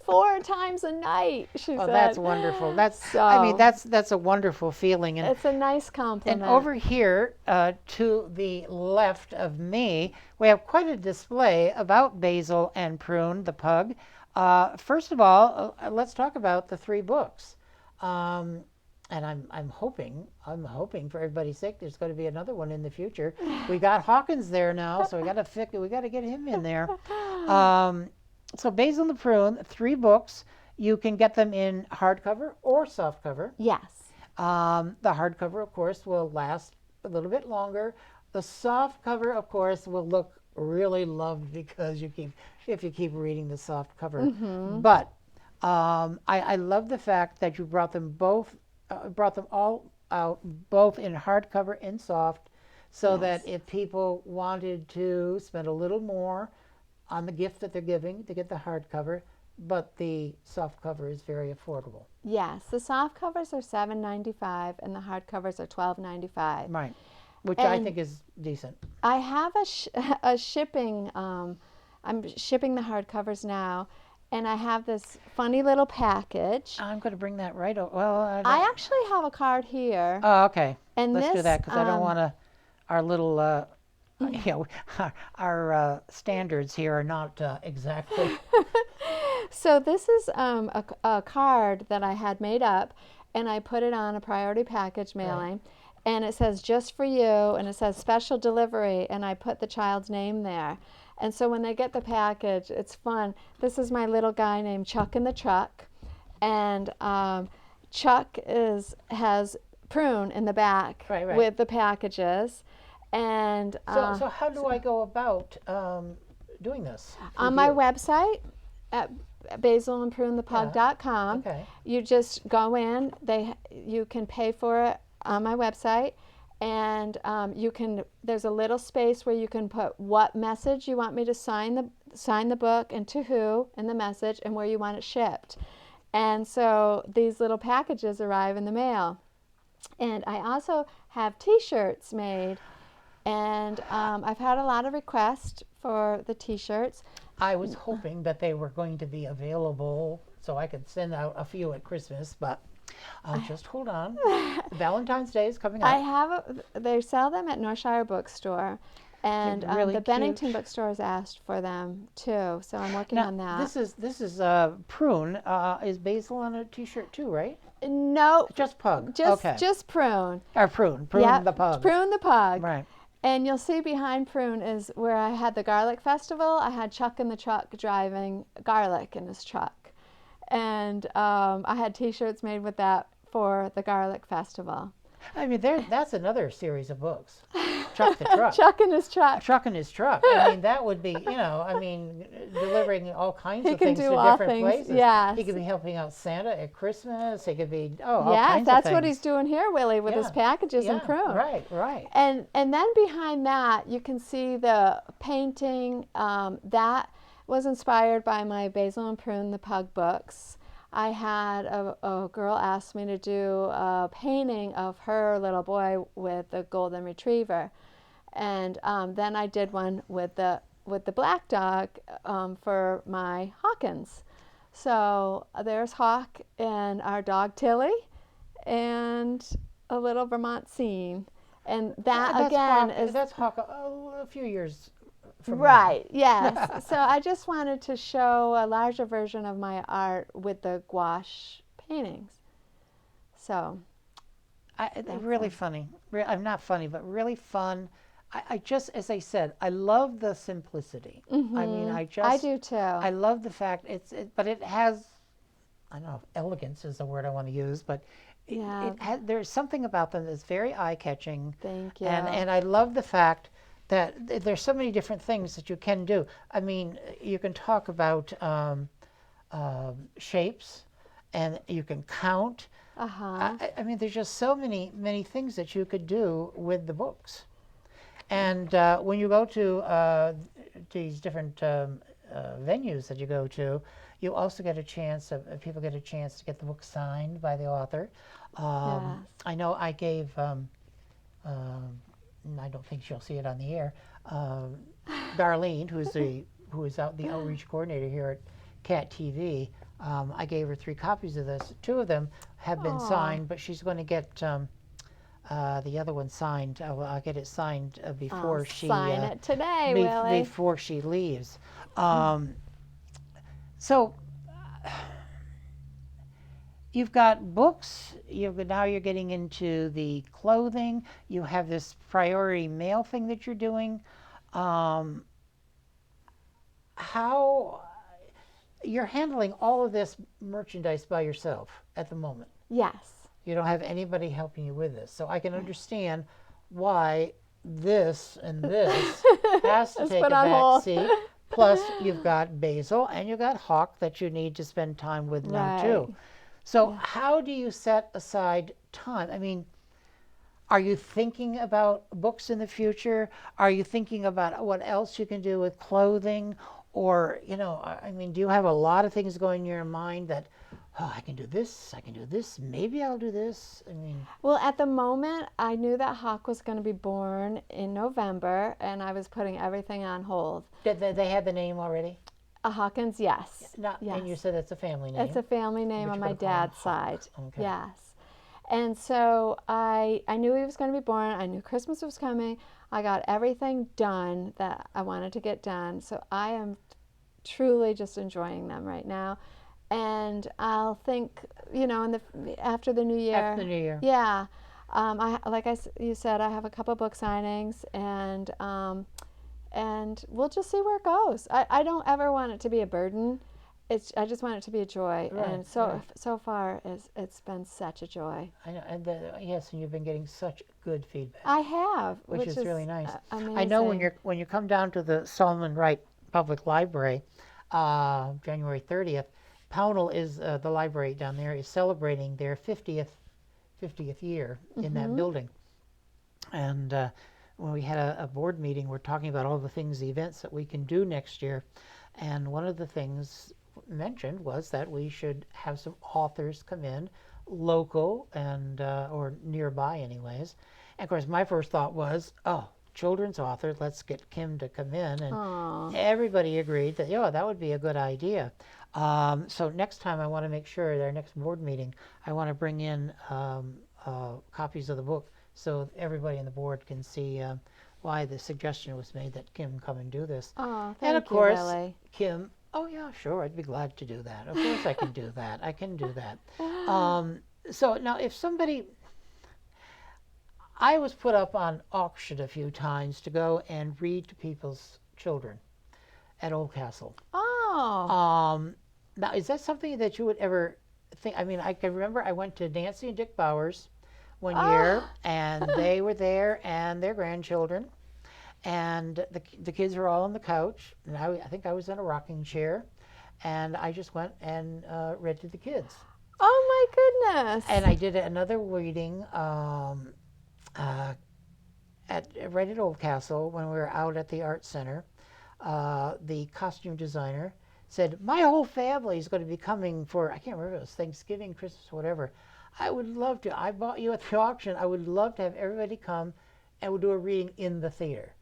Speaker 3: 4 times a night, she said.
Speaker 2: That's wonderful. That's a wonderful feeling. And
Speaker 3: it's a nice compliment.
Speaker 2: And over here to the left of me, we have quite a display about Basil and Prune, the pug. First of all, let's talk about the 3 books. And I'm hoping for everybody's sake, there's going to be another one in the future. We got Hawkins there now, so we got to get him in there. So Basil and the Prune, 3 books. You can get them in hardcover or softcover.
Speaker 3: Yes.
Speaker 2: The hardcover, of course, will last a little bit longer. The softcover, of course, will look really loved because if you keep reading the softcover. Mm-hmm. But I love the fact that you brought them all out, both in hardcover and soft, so that if people wanted to spend a little more on the gift that they're giving to get the hardcover, but the soft cover is very affordable.
Speaker 3: Yes, the soft covers are $7.95 and the hard covers are $12.95.
Speaker 2: Right, which I think is decent.
Speaker 3: I have a shipping. I'm shipping the hard covers now. And I have this funny little package.
Speaker 2: I'm going to bring that right over. Well,
Speaker 3: I actually have a card here.
Speaker 2: Oh, okay.
Speaker 3: And
Speaker 2: let's do that because I don't want our little, our standards here are not exactly.
Speaker 3: So this is a card that I had made up, and I put it on a priority package mailing. Right. And it says just for you, and it says special delivery, and I put the child's name there. And so when they get the package, it's fun. This is my little guy named Chuck in the truck, and Chuck has Prune in the back
Speaker 2: Right, right.
Speaker 3: with the packages. And
Speaker 2: So how do I go about doing this?
Speaker 3: on
Speaker 2: with
Speaker 3: my
Speaker 2: you?
Speaker 3: website at basilandprunethepug.com,
Speaker 2: Okay.
Speaker 3: you just go in. You can pay for it on my website, and there's a little space where you can put what message you want me to sign the book, and to who in the message, and where you want it shipped. And so these little packages arrive in the mail. And I also have T-shirts made, and I've had a lot of requests for the T-shirts.
Speaker 2: I was hoping that they were going to be available so I could send out a few at Christmas, but just hold on. Valentine's Day is coming up.
Speaker 3: They sell them at Northshire Bookstore, and
Speaker 2: They're really
Speaker 3: the Bennington
Speaker 2: cute.
Speaker 3: Bookstore has asked for them too. So I'm working
Speaker 2: Now,
Speaker 3: on that.
Speaker 2: this is Prune. Is Basil on a T-shirt too, right?
Speaker 3: No,
Speaker 2: Just Pug.
Speaker 3: just
Speaker 2: Okay.
Speaker 3: just Prune.
Speaker 2: Or Prune. Prune
Speaker 3: Yeah,
Speaker 2: the Pug.
Speaker 3: Prune the Pug.
Speaker 2: Right.
Speaker 3: And you'll see behind Prune is where I had the garlic festival. I had Chuck in the truck driving garlic in his truck. And I had T-shirts made with that for the garlic festival.
Speaker 2: I mean, that's another series of books. Chuck the Truck.
Speaker 3: Chuck in his truck.
Speaker 2: Truck in his truck. I mean, that would be, delivering all kinds
Speaker 3: He
Speaker 2: of
Speaker 3: can
Speaker 2: things
Speaker 3: do
Speaker 2: to
Speaker 3: all
Speaker 2: different
Speaker 3: things,
Speaker 2: places.
Speaker 3: yes.
Speaker 2: He could be helping out Santa at Christmas. He could be, all
Speaker 3: Yeah,
Speaker 2: kinds of
Speaker 3: that's
Speaker 2: things.
Speaker 3: what he's doing here, Willie, with his
Speaker 2: Yeah,
Speaker 3: packages and
Speaker 2: yeah,
Speaker 3: Prune.
Speaker 2: Right, right.
Speaker 3: And then behind that, you can see the painting. That was inspired by my Basil and Prune the Pug books. I had a girl ask me to do a painting of her little boy with the golden retriever, and then I did one with the black dog for my Hawkins. So there's Hawk and our dog Tilly, and a little Vermont scene, and that
Speaker 2: That's
Speaker 3: again
Speaker 2: Hawk,
Speaker 3: is
Speaker 2: that's Hawk a few years from now.
Speaker 3: right. Yes. So I just wanted to show a larger version of my art with the gouache paintings. So
Speaker 2: Really funny. I'm not funny, but really fun. I just, as I said, I love the simplicity. I mean, I
Speaker 3: do too.
Speaker 2: I love the fact but it has, I don't know if elegance is the word I want to use, but there's something about them that's very eye-catching.
Speaker 3: Thank you.
Speaker 2: And I love the fact that there's so many different things that you can do. I mean, you can talk about shapes, and you can count. I mean, there's just so many things that you could do with the books. And when you go to these different venues that you go to, you also get a chance, people get a chance to get the book signed by the author.
Speaker 3: Yes.
Speaker 2: I know I gave, I don't think she'll see it on the air, Darlene, who is the outreach coordinator here at Cat TV. I gave her 3 copies of this. 2 of them have been signed, but she's going to get the other one signed. I'll get it signed before she
Speaker 3: sign it today, Willie.
Speaker 2: before she leaves. So you've got books. Now you're getting into the clothing. You have this priority mail thing that you're doing. How you're handling all of this merchandise by yourself at the moment?
Speaker 3: Yes.
Speaker 2: You don't have anybody helping you with this, so I can understand why this and this has to take a
Speaker 3: put on
Speaker 2: back
Speaker 3: hold.
Speaker 2: seat. Plus, you've got Basil and you've got Hawk that you need to spend time with now too.
Speaker 3: Right.
Speaker 2: So how do you set aside time? I mean, are you thinking about books in the future? Are you thinking about what else you can do with clothing? Or, I mean, do you have a lot of things going in your mind that, I can do this, maybe I'll do this? I mean,
Speaker 3: Well, at the moment, I knew that Hawk was going to be born in November, and I was putting everything on hold.
Speaker 2: did they have the name already?
Speaker 3: Hawkins, yes.
Speaker 2: Not,
Speaker 3: yes.
Speaker 2: And you said it's a family name.
Speaker 3: It's a family name
Speaker 2: But
Speaker 3: on
Speaker 2: you're
Speaker 3: my
Speaker 2: gonna call him
Speaker 3: dad's
Speaker 2: Hawk.
Speaker 3: side.
Speaker 2: Okay.
Speaker 3: Yes. And so I knew he was going to be born. I knew Christmas was coming. I got everything done that I wanted to get done. So I am truly just enjoying them right now. And I'll think, after the new year.
Speaker 2: After the new year.
Speaker 3: Yeah. You said, I have a couple book signings, and and we'll just see where it goes. I don't ever want it to be a burden. I just want it to be a joy,
Speaker 2: Right,
Speaker 3: and so
Speaker 2: right.
Speaker 3: so far it's been such a joy.
Speaker 2: I know, and yes, and you've been getting such good feedback,
Speaker 3: I have,
Speaker 2: which is really nice.
Speaker 3: Amazing.
Speaker 2: I know when you come down to the Solomon Wright Public Library, January 30th, Pownell is the library down there is celebrating their 50th year in that building, and when we had a board meeting, we're talking about all the things, the events that we can do next year, and one of the things mentioned was that we should have some authors come in, local and or nearby anyways. And of course my first thought was, oh, children's author, let's get Kim to come in, and
Speaker 3: Aw.
Speaker 2: everybody agreed that, yeah, that would be a good idea. So next time I want to make sure at our next board meeting I want to bring in copies of the book so everybody on the board can see why the suggestion was made that Kim come and do this.
Speaker 3: Oh,
Speaker 2: And of
Speaker 3: thank you,
Speaker 2: course,
Speaker 3: Willy.
Speaker 2: Kim, oh yeah, sure, I'd be glad to do that. Of course I can do that. I can do that. So now if somebody, I was put up on auction a few times to go and read to people's children at Oldcastle.
Speaker 3: Oh.
Speaker 2: Now, is that something that you would ever think? I mean, I can remember I went to Nancy and Dick Bowers one year, and they were there and their grandchildren, and the kids were all on the couch, and I think I was in a rocking chair, and I just went and read to the kids.
Speaker 3: Oh my goodness.
Speaker 2: And I did another reading right at Oldcastle when we were out at the art center. The costume designer said, my whole family is going to be coming for, I can't remember if it was Thanksgiving, Christmas, whatever. I would love to. I bought you at the auction. I would love to have everybody come and we'll do a reading in the theater.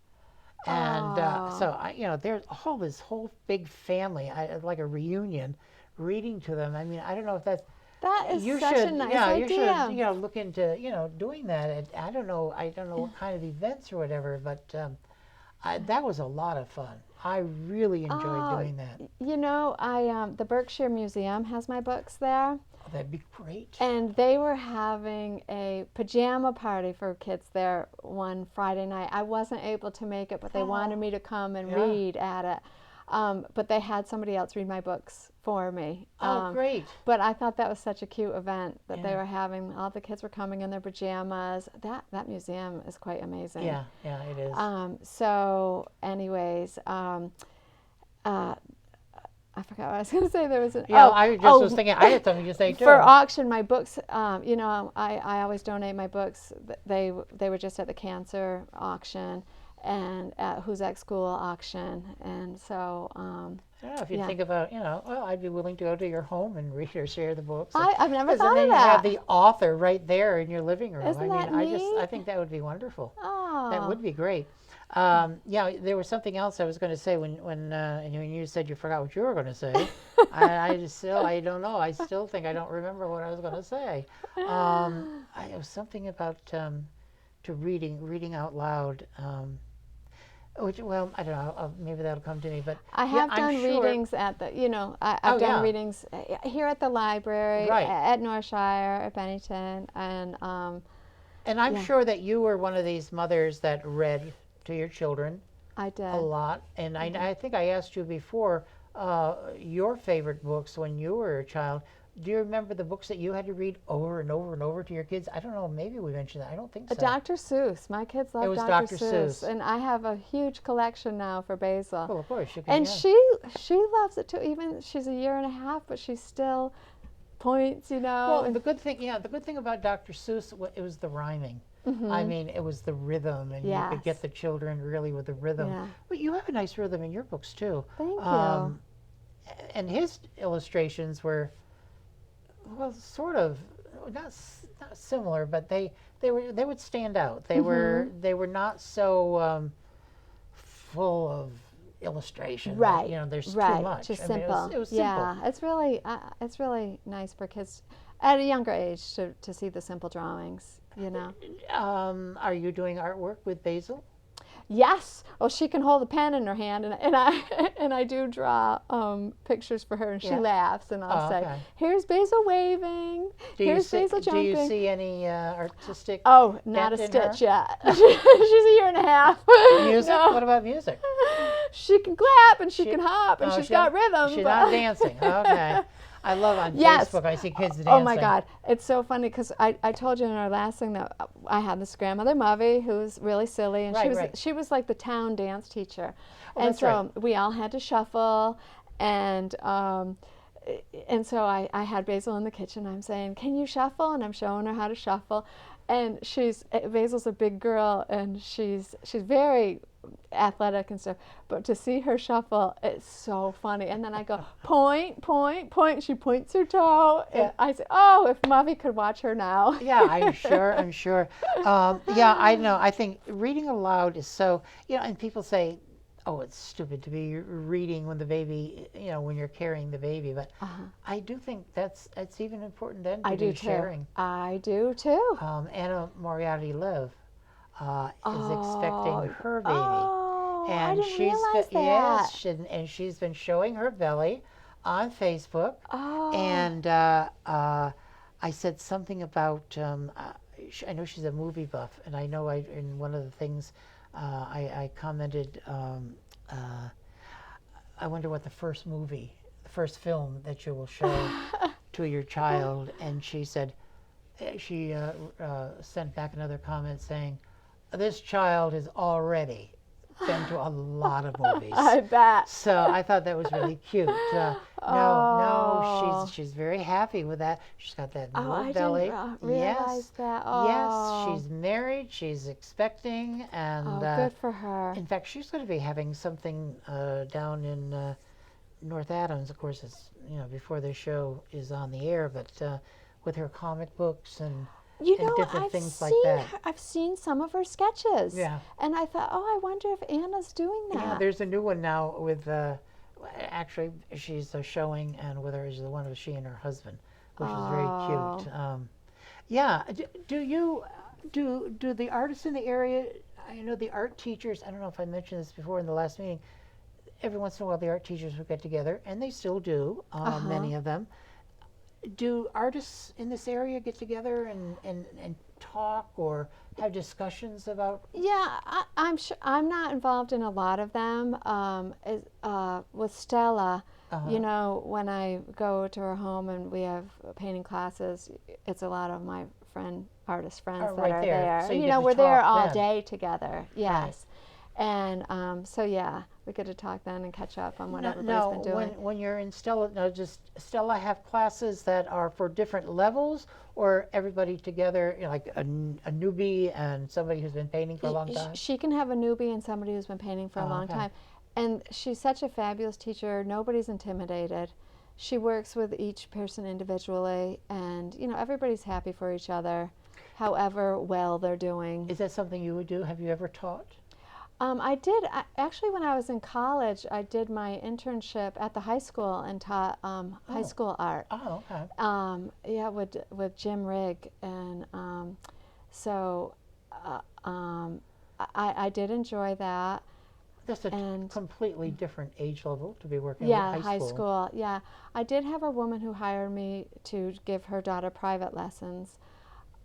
Speaker 2: And so, there's all this whole big family, like a reunion, reading to them. I mean, I don't know if that's...
Speaker 3: That is
Speaker 2: you
Speaker 3: such
Speaker 2: should,
Speaker 3: a nice
Speaker 2: yeah,
Speaker 3: idea.
Speaker 2: you should, look into, doing that. I don't know what kind of events or whatever, but that was a lot of fun. I really enjoyed doing that.
Speaker 3: The Berkshire Museum has my books there.
Speaker 2: Oh, that'd be great.
Speaker 3: And they were having a pajama party for kids there one Friday night. I wasn't able to make it, but they wanted me to come and read at it. But they had somebody else read my books for me.
Speaker 2: Great.
Speaker 3: But I thought that was such a cute event that they were having. All the kids were coming in their pajamas. That museum is quite amazing.
Speaker 2: Yeah, it is.
Speaker 3: So anyways, I forgot what I was going to say. There was
Speaker 2: I was thinking I had something to say too.
Speaker 3: For auction, my books, I always donate my books. They were just at the cancer auction and at Huzak School auction. And so...
Speaker 2: I don't know if you think about, I'd be willing to go to your home and read or share the books.
Speaker 3: I've never thought
Speaker 2: and then
Speaker 3: of that.
Speaker 2: You have the author right there in your living room.
Speaker 3: Isn't that neat?
Speaker 2: I think that would be wonderful.
Speaker 3: Oh.
Speaker 2: That would be great. There was something else I was going to say when you said you forgot what you were going to say. I don't know. I still think I don't remember what I was going to say. It was something about to reading out loud. I don't know. Maybe that'll come to me. But
Speaker 3: I have done readings at the. I've done readings here at the library, at Northshire, at Bennington, and
Speaker 2: I'm sure that you were one of these mothers that read to your children.
Speaker 3: I did
Speaker 2: a lot, and I think I asked you before your favorite books when you were a child. Do you remember the books that you had to read over and over and over to your kids? I don't know. Maybe we mentioned that. I don't think so.
Speaker 3: Dr. Seuss. My kids love Dr. Seuss. And I have a huge collection now for Basil.
Speaker 2: Well, of course.
Speaker 3: And she loves it too. Even she's 1.5 years, but she still points,
Speaker 2: Well, the good thing about Dr. Seuss, it was the rhyming.
Speaker 3: Mm-hmm.
Speaker 2: I mean, it was the rhythm, and you could get the children really with the rhythm.
Speaker 3: Yeah.
Speaker 2: But you have a nice rhythm in your books too.
Speaker 3: Thank you.
Speaker 2: And his illustrations were, well, sort of not similar, but they would stand out. They were not so full of illustration.
Speaker 3: Right.
Speaker 2: There's too
Speaker 3: right.
Speaker 2: much.
Speaker 3: Just
Speaker 2: I
Speaker 3: simple.
Speaker 2: Mean, it was simple.
Speaker 3: Yeah, it's really nice for kids at a younger age to see the simple drawings.
Speaker 2: Are you doing artwork with Basil?
Speaker 3: yes. Oh, she can hold a pen in her hand, and I and I do draw pictures for her, and she
Speaker 2: Yeah.
Speaker 3: laughs, and I'll
Speaker 2: Oh,
Speaker 3: say,
Speaker 2: okay.
Speaker 3: "Here's Basil waving. Here's Basil
Speaker 2: Do
Speaker 3: jumping."
Speaker 2: you see any artistic
Speaker 3: Oh, not a
Speaker 2: bent in her?
Speaker 3: stitch yet. She's a year and a half.
Speaker 2: Music?
Speaker 3: No.
Speaker 2: What about music?
Speaker 3: She can clap and she can hop and
Speaker 2: Oh,
Speaker 3: she's got rhythm.
Speaker 2: She's
Speaker 3: but-
Speaker 2: not dancing. Okay. I love on
Speaker 3: Yes.
Speaker 2: Facebook, I see kids dancing.
Speaker 3: Oh my God, it's so funny because I told you in our last thing that I had this grandmother Muvy who's really silly, and
Speaker 2: Right.
Speaker 3: she was like the town dance teacher,
Speaker 2: Oh,
Speaker 3: and
Speaker 2: that's
Speaker 3: so
Speaker 2: right.
Speaker 3: we all had to shuffle, and so I had Basil in the kitchen. I'm saying, "Can you shuffle?" And I'm showing her how to shuffle, and Basil's a big girl, and she's very athletic and stuff, but to see her shuffle, it's so funny. And then I go, point, point, point, and she points her toe, and
Speaker 2: Yeah.
Speaker 3: I say, oh, if Muvy could watch her now.
Speaker 2: Yeah, I'm sure. Yeah, I know. I think reading aloud is so, and people say, oh, it's stupid to be reading when the baby, when you're carrying the baby. But I do think it's even important then to
Speaker 3: I
Speaker 2: be
Speaker 3: do too.
Speaker 2: sharing.
Speaker 3: I do too.
Speaker 2: Anna Moriarty Live is expecting her baby.
Speaker 3: Oh, I
Speaker 2: And
Speaker 3: didn't realize that.
Speaker 2: yes, and she's been showing her belly on Facebook.
Speaker 3: Oh.
Speaker 2: And I said something about, I know she's a movie buff, and I know in one of the things I commented, I wonder what the first film that you will show to your child. And she said, she sent back another comment saying, this child has already been to a lot of movies.
Speaker 3: I bet.
Speaker 2: So I thought that was really cute. No, she's very happy with that. She's got that little
Speaker 3: I
Speaker 2: belly.
Speaker 3: didn't realize that. Oh.
Speaker 2: Yes, she's married. She's expecting, and
Speaker 3: good for her.
Speaker 2: in fact, she's going to be having something down in North Adams. Of course, it's before the show is on the air, but with her comic books and different things like that.
Speaker 3: I've seen some of her sketches.
Speaker 2: Yeah.
Speaker 3: And I thought, I wonder if Anna's doing that.
Speaker 2: Yeah, there's a new one now with, actually, she's showing, and with her is the one with she and her husband, which is very cute. Yeah, do the artists in the area, I know the art teachers, I don't know if I mentioned this before in the last meeting, every once in a while the art teachers would get together, and they still do, many of them. Do artists in this area get together and talk or have discussions about?
Speaker 3: Yeah, I'm sure. I'm not involved in a lot of them. With Stella, when I go to her home and we have painting classes, it's a lot of my artist friends that
Speaker 2: right
Speaker 3: are
Speaker 2: there.
Speaker 3: there.
Speaker 2: So you get to
Speaker 3: we're there
Speaker 2: talk
Speaker 3: all
Speaker 2: then.
Speaker 3: day together. Yes. And so yeah, we get to talk then and catch up on what everybody's been doing.
Speaker 2: When you're in Stella, does Stella have classes that are for different levels, or everybody together, like a newbie and somebody who's been painting for a long time?
Speaker 3: She can have a newbie and somebody who's been painting for a long time. And she's such a fabulous teacher. Nobody's intimidated. She works with each person individually, and everybody's happy for each other, however well they're doing.
Speaker 2: Is that something you would do? Have you ever taught?
Speaker 3: I did. Actually, when I was in college, I did my internship at the high school and taught high school art.
Speaker 2: Oh, okay.
Speaker 3: Yeah, with Jim Rigg, and so I did enjoy that.
Speaker 2: That's a completely different age level to be working
Speaker 3: Yeah,
Speaker 2: with
Speaker 3: high school. Yeah, I did have a woman who hired me to give her daughter private lessons,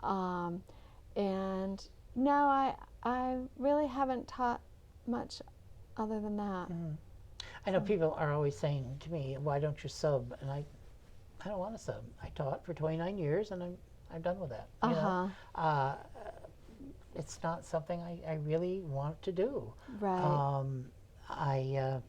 Speaker 3: and no, I really haven't taught much other than that.
Speaker 2: I know people are always saying to me, why don't you sub? And I don't want to sub. I taught for 29 years, and I'm done with that. You know? It's not something I really want to do.
Speaker 3: Right.
Speaker 2: I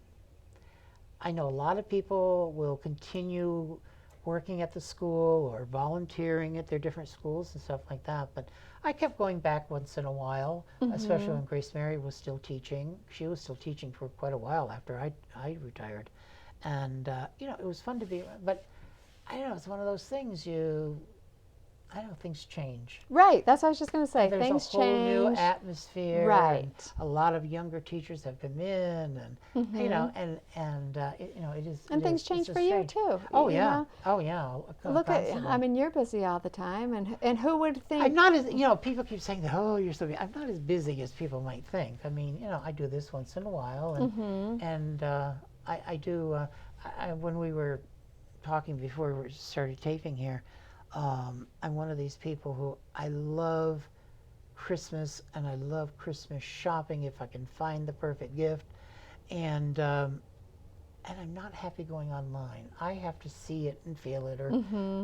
Speaker 2: know a lot of people will continue working at the school or volunteering at their different schools and stuff like that, but I kept going back once in a while, especially when Grace Mary was still teaching. She was still teaching for quite a while after I retired. And, it was fun to be, but I don't know, it's one of those things I don't know, things change.
Speaker 3: Right. That's what I was just going to say.
Speaker 2: There's
Speaker 3: Things
Speaker 2: a whole new
Speaker 3: change.
Speaker 2: atmosphere.
Speaker 3: Right.
Speaker 2: And a lot of younger teachers have come in, and you know, it is.
Speaker 3: And things change for you too.
Speaker 2: Oh
Speaker 3: you
Speaker 2: yeah.
Speaker 3: know?
Speaker 2: Oh yeah.
Speaker 3: Look at,
Speaker 2: Constantly.
Speaker 3: I mean, you're busy all the time, and who would think?
Speaker 2: I'm not as, people keep saying that, oh, you're so busy. I'm not as busy as people might think. I mean, I do this once in a while, and I do. When we were talking before we started taping here, I'm one of these people who I love Christmas, and I love Christmas shopping if I can find the perfect gift, and I'm not happy going online. I have to see it and feel it,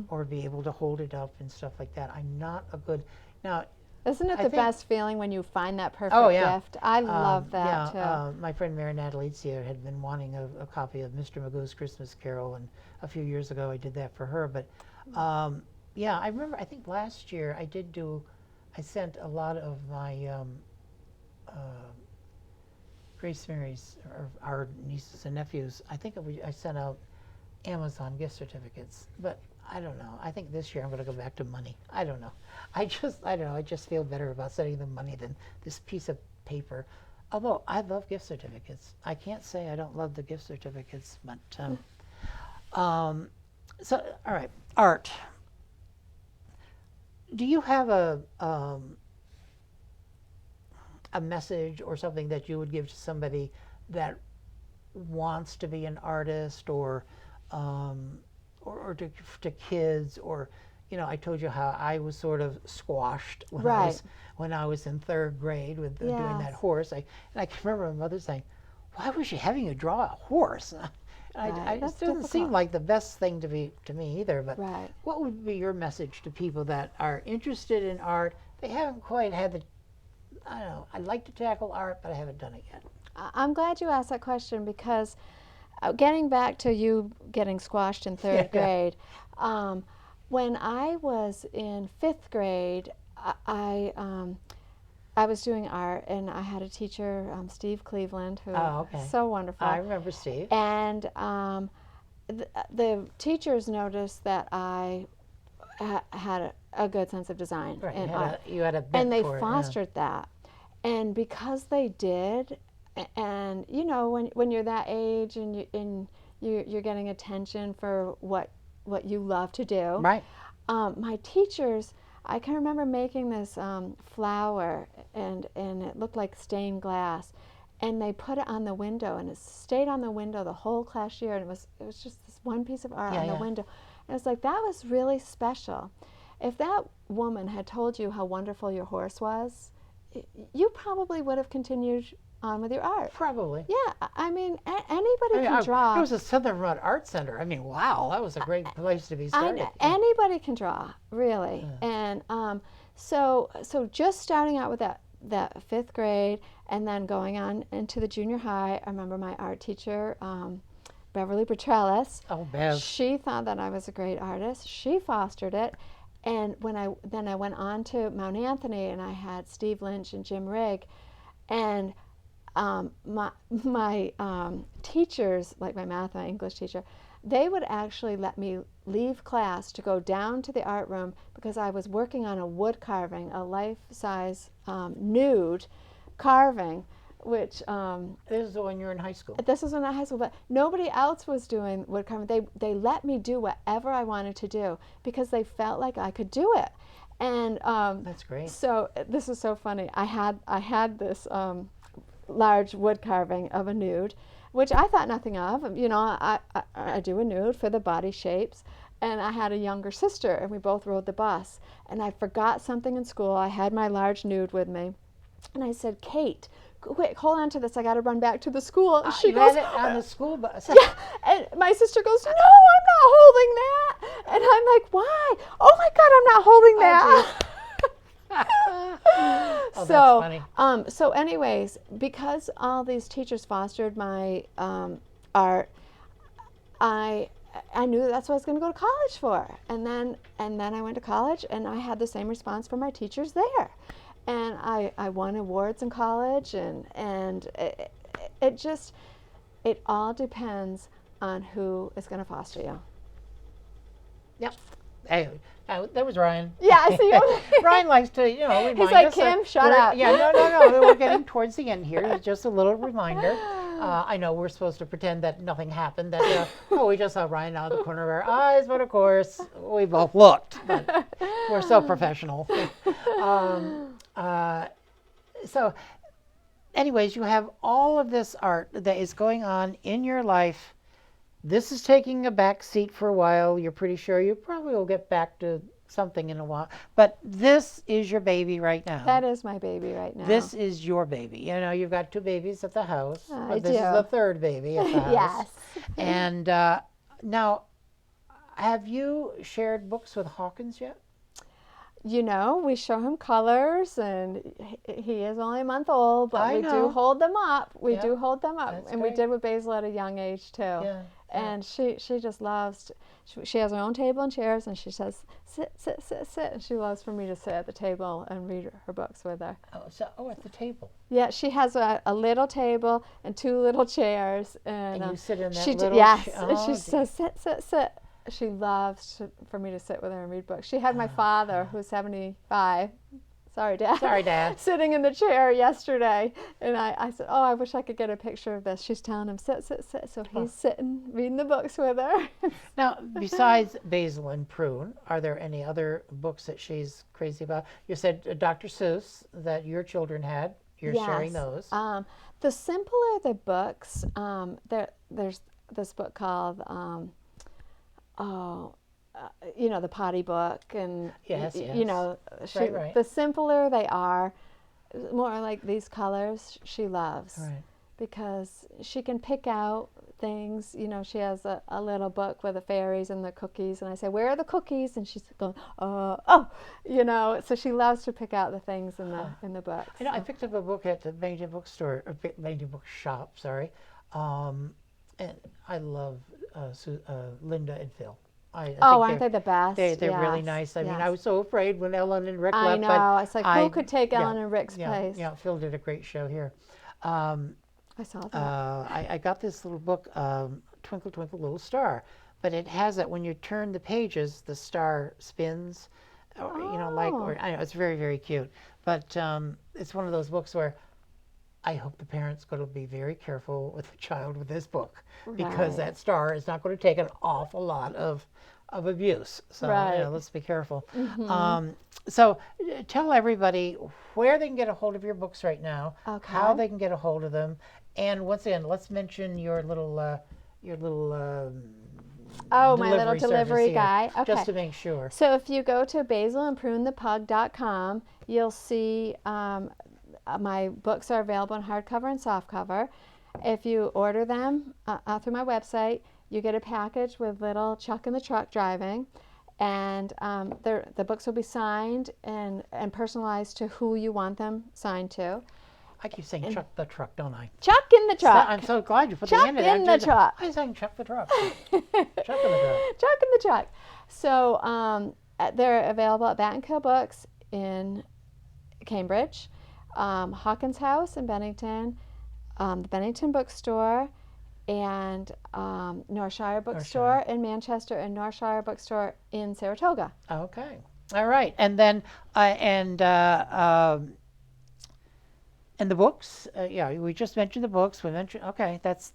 Speaker 2: or be able to hold it up and stuff like that. I'm not a good now.
Speaker 3: Isn't it the best feeling when you find that perfect gift? I love that too.
Speaker 2: My friend Mary Natalizia had been wanting a copy of Mr. Magoo's Christmas Carol, and a few years ago I did that for her. But yeah, I remember, I think last year I sent a lot of my Grace Mary's, or our nieces and nephews, I sent out Amazon gift certificates. But I don't know. I think this year I'm going to go back to money. I don't know. I don't know. I just feel better about sending them money than this piece of paper. Although I love gift certificates. I can't say I don't love the gift certificates, but so all right, art. Do you have a message or something that you would give to somebody that wants to be an artist, or to kids, or I told you how I was sort of squashed when I was in third grade with doing that horse. And I can remember my mother saying, "Why was she having you draw a horse?" It doesn't seem like the best thing to me either. But what would be your message to people that are interested in art? They haven't quite had the, I don't know, I'd like to tackle art, but I haven't done it yet.
Speaker 3: I'm glad you asked that question, because getting back to you getting squashed in third grade, when I was in fifth grade, I was doing art, and I had a teacher, Steve Cleveland, who was so wonderful.
Speaker 2: I remember Steve.
Speaker 3: And the teachers noticed that I had a good sense of design.
Speaker 2: Right,
Speaker 3: And
Speaker 2: you had a bent
Speaker 3: and they
Speaker 2: for it,
Speaker 3: fostered that. And because they did, and when you're that age and you're getting attention for what you love to do.
Speaker 2: Right.
Speaker 3: My teachers, I can remember making this flower, and it looked like stained glass, and they put it on the window, and it stayed on the window the whole class year, and it was just this one piece of art on the window. And it was like, that was really special. If that woman had told you how wonderful your horse was, you probably would have continued on with your art.
Speaker 2: Probably.
Speaker 3: Yeah, I mean, anybody can draw.
Speaker 2: It was a Southern Run Art Center. I mean, wow, that was a great place to be started.
Speaker 3: Anybody can draw, really. And so just starting out with that fifth grade, and then going on into the junior high, I remember my art teacher, Beverly Petrellis.
Speaker 2: Oh, Bev.
Speaker 3: She thought that I was a great artist. She fostered it. And when I went on to Mount Anthony, and I had Steve Lynch and Jim Rigg, and my teachers, like my math, my English teacher, they would actually let me leave class to go down to the art room, because I was working on a wood carving, a life-size nude carving, which
Speaker 2: this is when you were in high school.
Speaker 3: This was when I was in high school, but nobody else was doing wood carving. They let me do whatever I wanted to do, because they felt like I could do it. And
Speaker 2: that's great.
Speaker 3: So this is so funny. I had this large wood carving of a nude, which I thought nothing of. I do a nude for the body shapes. And I had a younger sister, and we both rode the bus. And I forgot something in school. I had my large nude with me. And I said, "Kate, quick, hold on to this. I got to run back to the school." And she goes,
Speaker 2: had it on the school bus.
Speaker 3: Yeah. And my sister goes, "No, I'm not holding that." And I'm like, "Why? Oh my God, I'm not holding that."
Speaker 2: Oh, that's funny.
Speaker 3: So anyways, because all these teachers fostered my art, I knew that's what I was going to go to college for. And then I went to college, and I had the same response from my teachers there. And I won awards in college, and it all depends on who is going to foster you.
Speaker 2: Yep. Hey, that was Ryan.
Speaker 3: Yeah, I see you.
Speaker 2: Ryan likes to, remind
Speaker 3: He's like,
Speaker 2: us that
Speaker 3: Kim, shut
Speaker 2: we're-
Speaker 3: up.
Speaker 2: Yeah, no. We're getting towards the end here. It's just a little reminder. I know we're supposed to pretend that nothing happened. That we just saw Ryan out of the corner of our eyes, but of course we both looked. But we're so professional. So, anyways, you have all of this art that is going on in your life. This is taking a back seat for a while. You're pretty sure you probably will get back to something in a while. But this is your baby right now.
Speaker 3: That is my baby right now.
Speaker 2: This is your baby. You've got 2 babies at the house.
Speaker 3: I
Speaker 2: But this is
Speaker 3: do.
Speaker 2: the 3rd baby at the house.
Speaker 3: Yes.
Speaker 2: And now, have you shared books with Hawkins yet?
Speaker 3: We show him colors, and he is only a month old, but
Speaker 2: I
Speaker 3: we
Speaker 2: know.
Speaker 3: do hold them up. We
Speaker 2: Yeah.
Speaker 3: do hold them up.
Speaker 2: That's
Speaker 3: And
Speaker 2: great.
Speaker 3: we did with Basil at a young age, too.
Speaker 2: Yeah.
Speaker 3: And she just loves, she has her own table and chairs, and she says, sit, sit, sit, sit. And she loves for me to sit at the table and read her books with her.
Speaker 2: At the table.
Speaker 3: Yeah, she has a little table and 2 little chairs. And
Speaker 2: you sit in that
Speaker 3: she
Speaker 2: little
Speaker 3: yes,
Speaker 2: cha-
Speaker 3: and
Speaker 2: oh,
Speaker 3: she
Speaker 2: dear.
Speaker 3: says, sit, sit, sit. She loves for me to sit with her and read books. She had my father, who's 75, sorry, Dad, sitting in the chair yesterday. And I said, I wish I could get a picture of this. She's telling him, sit, sit, sit. So he's sitting, reading the books with her.
Speaker 2: Now, besides Basil and Prune, are there any other books that she's crazy about? You said Dr. Seuss that your children had. You're sharing those.
Speaker 3: The simpler the books, there's this book called... the potty book, and
Speaker 2: Yes. Right.
Speaker 3: the simpler they are, more like these colors she loves,
Speaker 2: Right.
Speaker 3: because she can pick out things. She has a little book with the fairies and the cookies, and I say, where are the cookies? And she's going, so she loves to pick out the things in the book.
Speaker 2: I picked up a book at the Bennington bookstore, or Bennington bookshop, sorry. And I love Linda and Phil. I think
Speaker 3: Aren't they the best?
Speaker 2: They're really
Speaker 3: Yes,
Speaker 2: nice. I mean,
Speaker 3: yes.
Speaker 2: I was so afraid when Ellen and Rick
Speaker 3: I
Speaker 2: left.
Speaker 3: know.
Speaker 2: But
Speaker 3: It's like, who could take Ellen and Rick's place?
Speaker 2: Yeah, Phil did a great show here.
Speaker 3: I saw that.
Speaker 2: I got this little book, Twinkle, Twinkle, Little Star. But it has that when you turn the pages, the star spins. I know, it's very, very cute. But it's one of those books where I hope the parents going to be very careful with the child with this book, because
Speaker 3: Right.
Speaker 2: that star is not going to take an awful lot of abuse. So
Speaker 3: Right.
Speaker 2: let's be careful.
Speaker 3: Mm-hmm.
Speaker 2: So tell everybody where they can get a hold of your books right now,
Speaker 3: Okay.
Speaker 2: how they can get a hold of them, and once again, let's mention your little
Speaker 3: my little delivery
Speaker 2: service here,
Speaker 3: guy. Okay.
Speaker 2: just to make sure.
Speaker 3: So if you go to basilandprunethepug.com, you'll see my books are available in hardcover and softcover. If you order them through my website, you get a package with little Chuck in the truck driving, and the books will be signed and personalized to who you want them signed to.
Speaker 2: I keep saying Chuck the Truck, don't I?
Speaker 3: Chuck in the truck.
Speaker 2: I'm so glad you put
Speaker 3: Chuck
Speaker 2: the end of that.
Speaker 3: in the truck.
Speaker 2: I'm saying Chuck the Truck. Chuck in the Truck.
Speaker 3: Chuck in the truck. So they're available at Bat and Kill Books in Cambridge, Hawkins House in Bennington, the Bennington Bookstore, and Northshire Bookstore in Manchester, and Northshire Bookstore in Saratoga.
Speaker 2: Okay. All right. And then and the books. We just mentioned the books. We mentioned. Okay, that's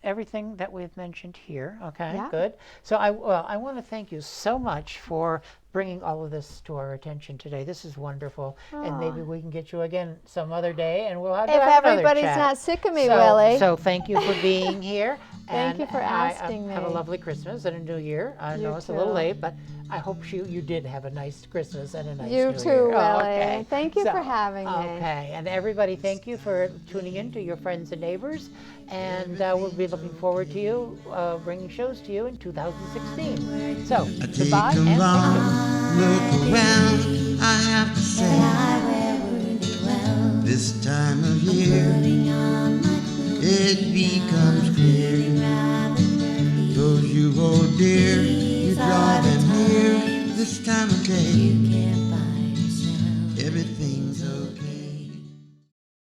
Speaker 2: everything that we've mentioned here. Okay,
Speaker 3: Yeah.
Speaker 2: good. So I want to thank you so much for bringing all of this to our attention today. This is wonderful, and maybe we can get you again some other day, and we'll have
Speaker 3: If
Speaker 2: another
Speaker 3: everybody's
Speaker 2: chat.
Speaker 3: not sick of me, Willie.
Speaker 2: So thank you for being here.
Speaker 3: Thank you for asking
Speaker 2: Have a
Speaker 3: me.
Speaker 2: lovely Christmas and a New Year. I
Speaker 3: You
Speaker 2: know it's a little
Speaker 3: too.
Speaker 2: late, but I hope you did have a nice Christmas and a nice
Speaker 3: You
Speaker 2: New
Speaker 3: too,
Speaker 2: Year.
Speaker 3: Willie.
Speaker 2: Okay.
Speaker 3: Thank you for having me.
Speaker 2: Okay, and everybody, thank you for tuning in to your friends and neighbors, and we'll be looking forward to you bringing shows to you in 2016. So,
Speaker 1: Take
Speaker 2: goodbye
Speaker 1: a
Speaker 2: and thank you.
Speaker 1: long look around, I have to say, this time of year, it becomes clear, those you hold dear, you draw them near, this time of day,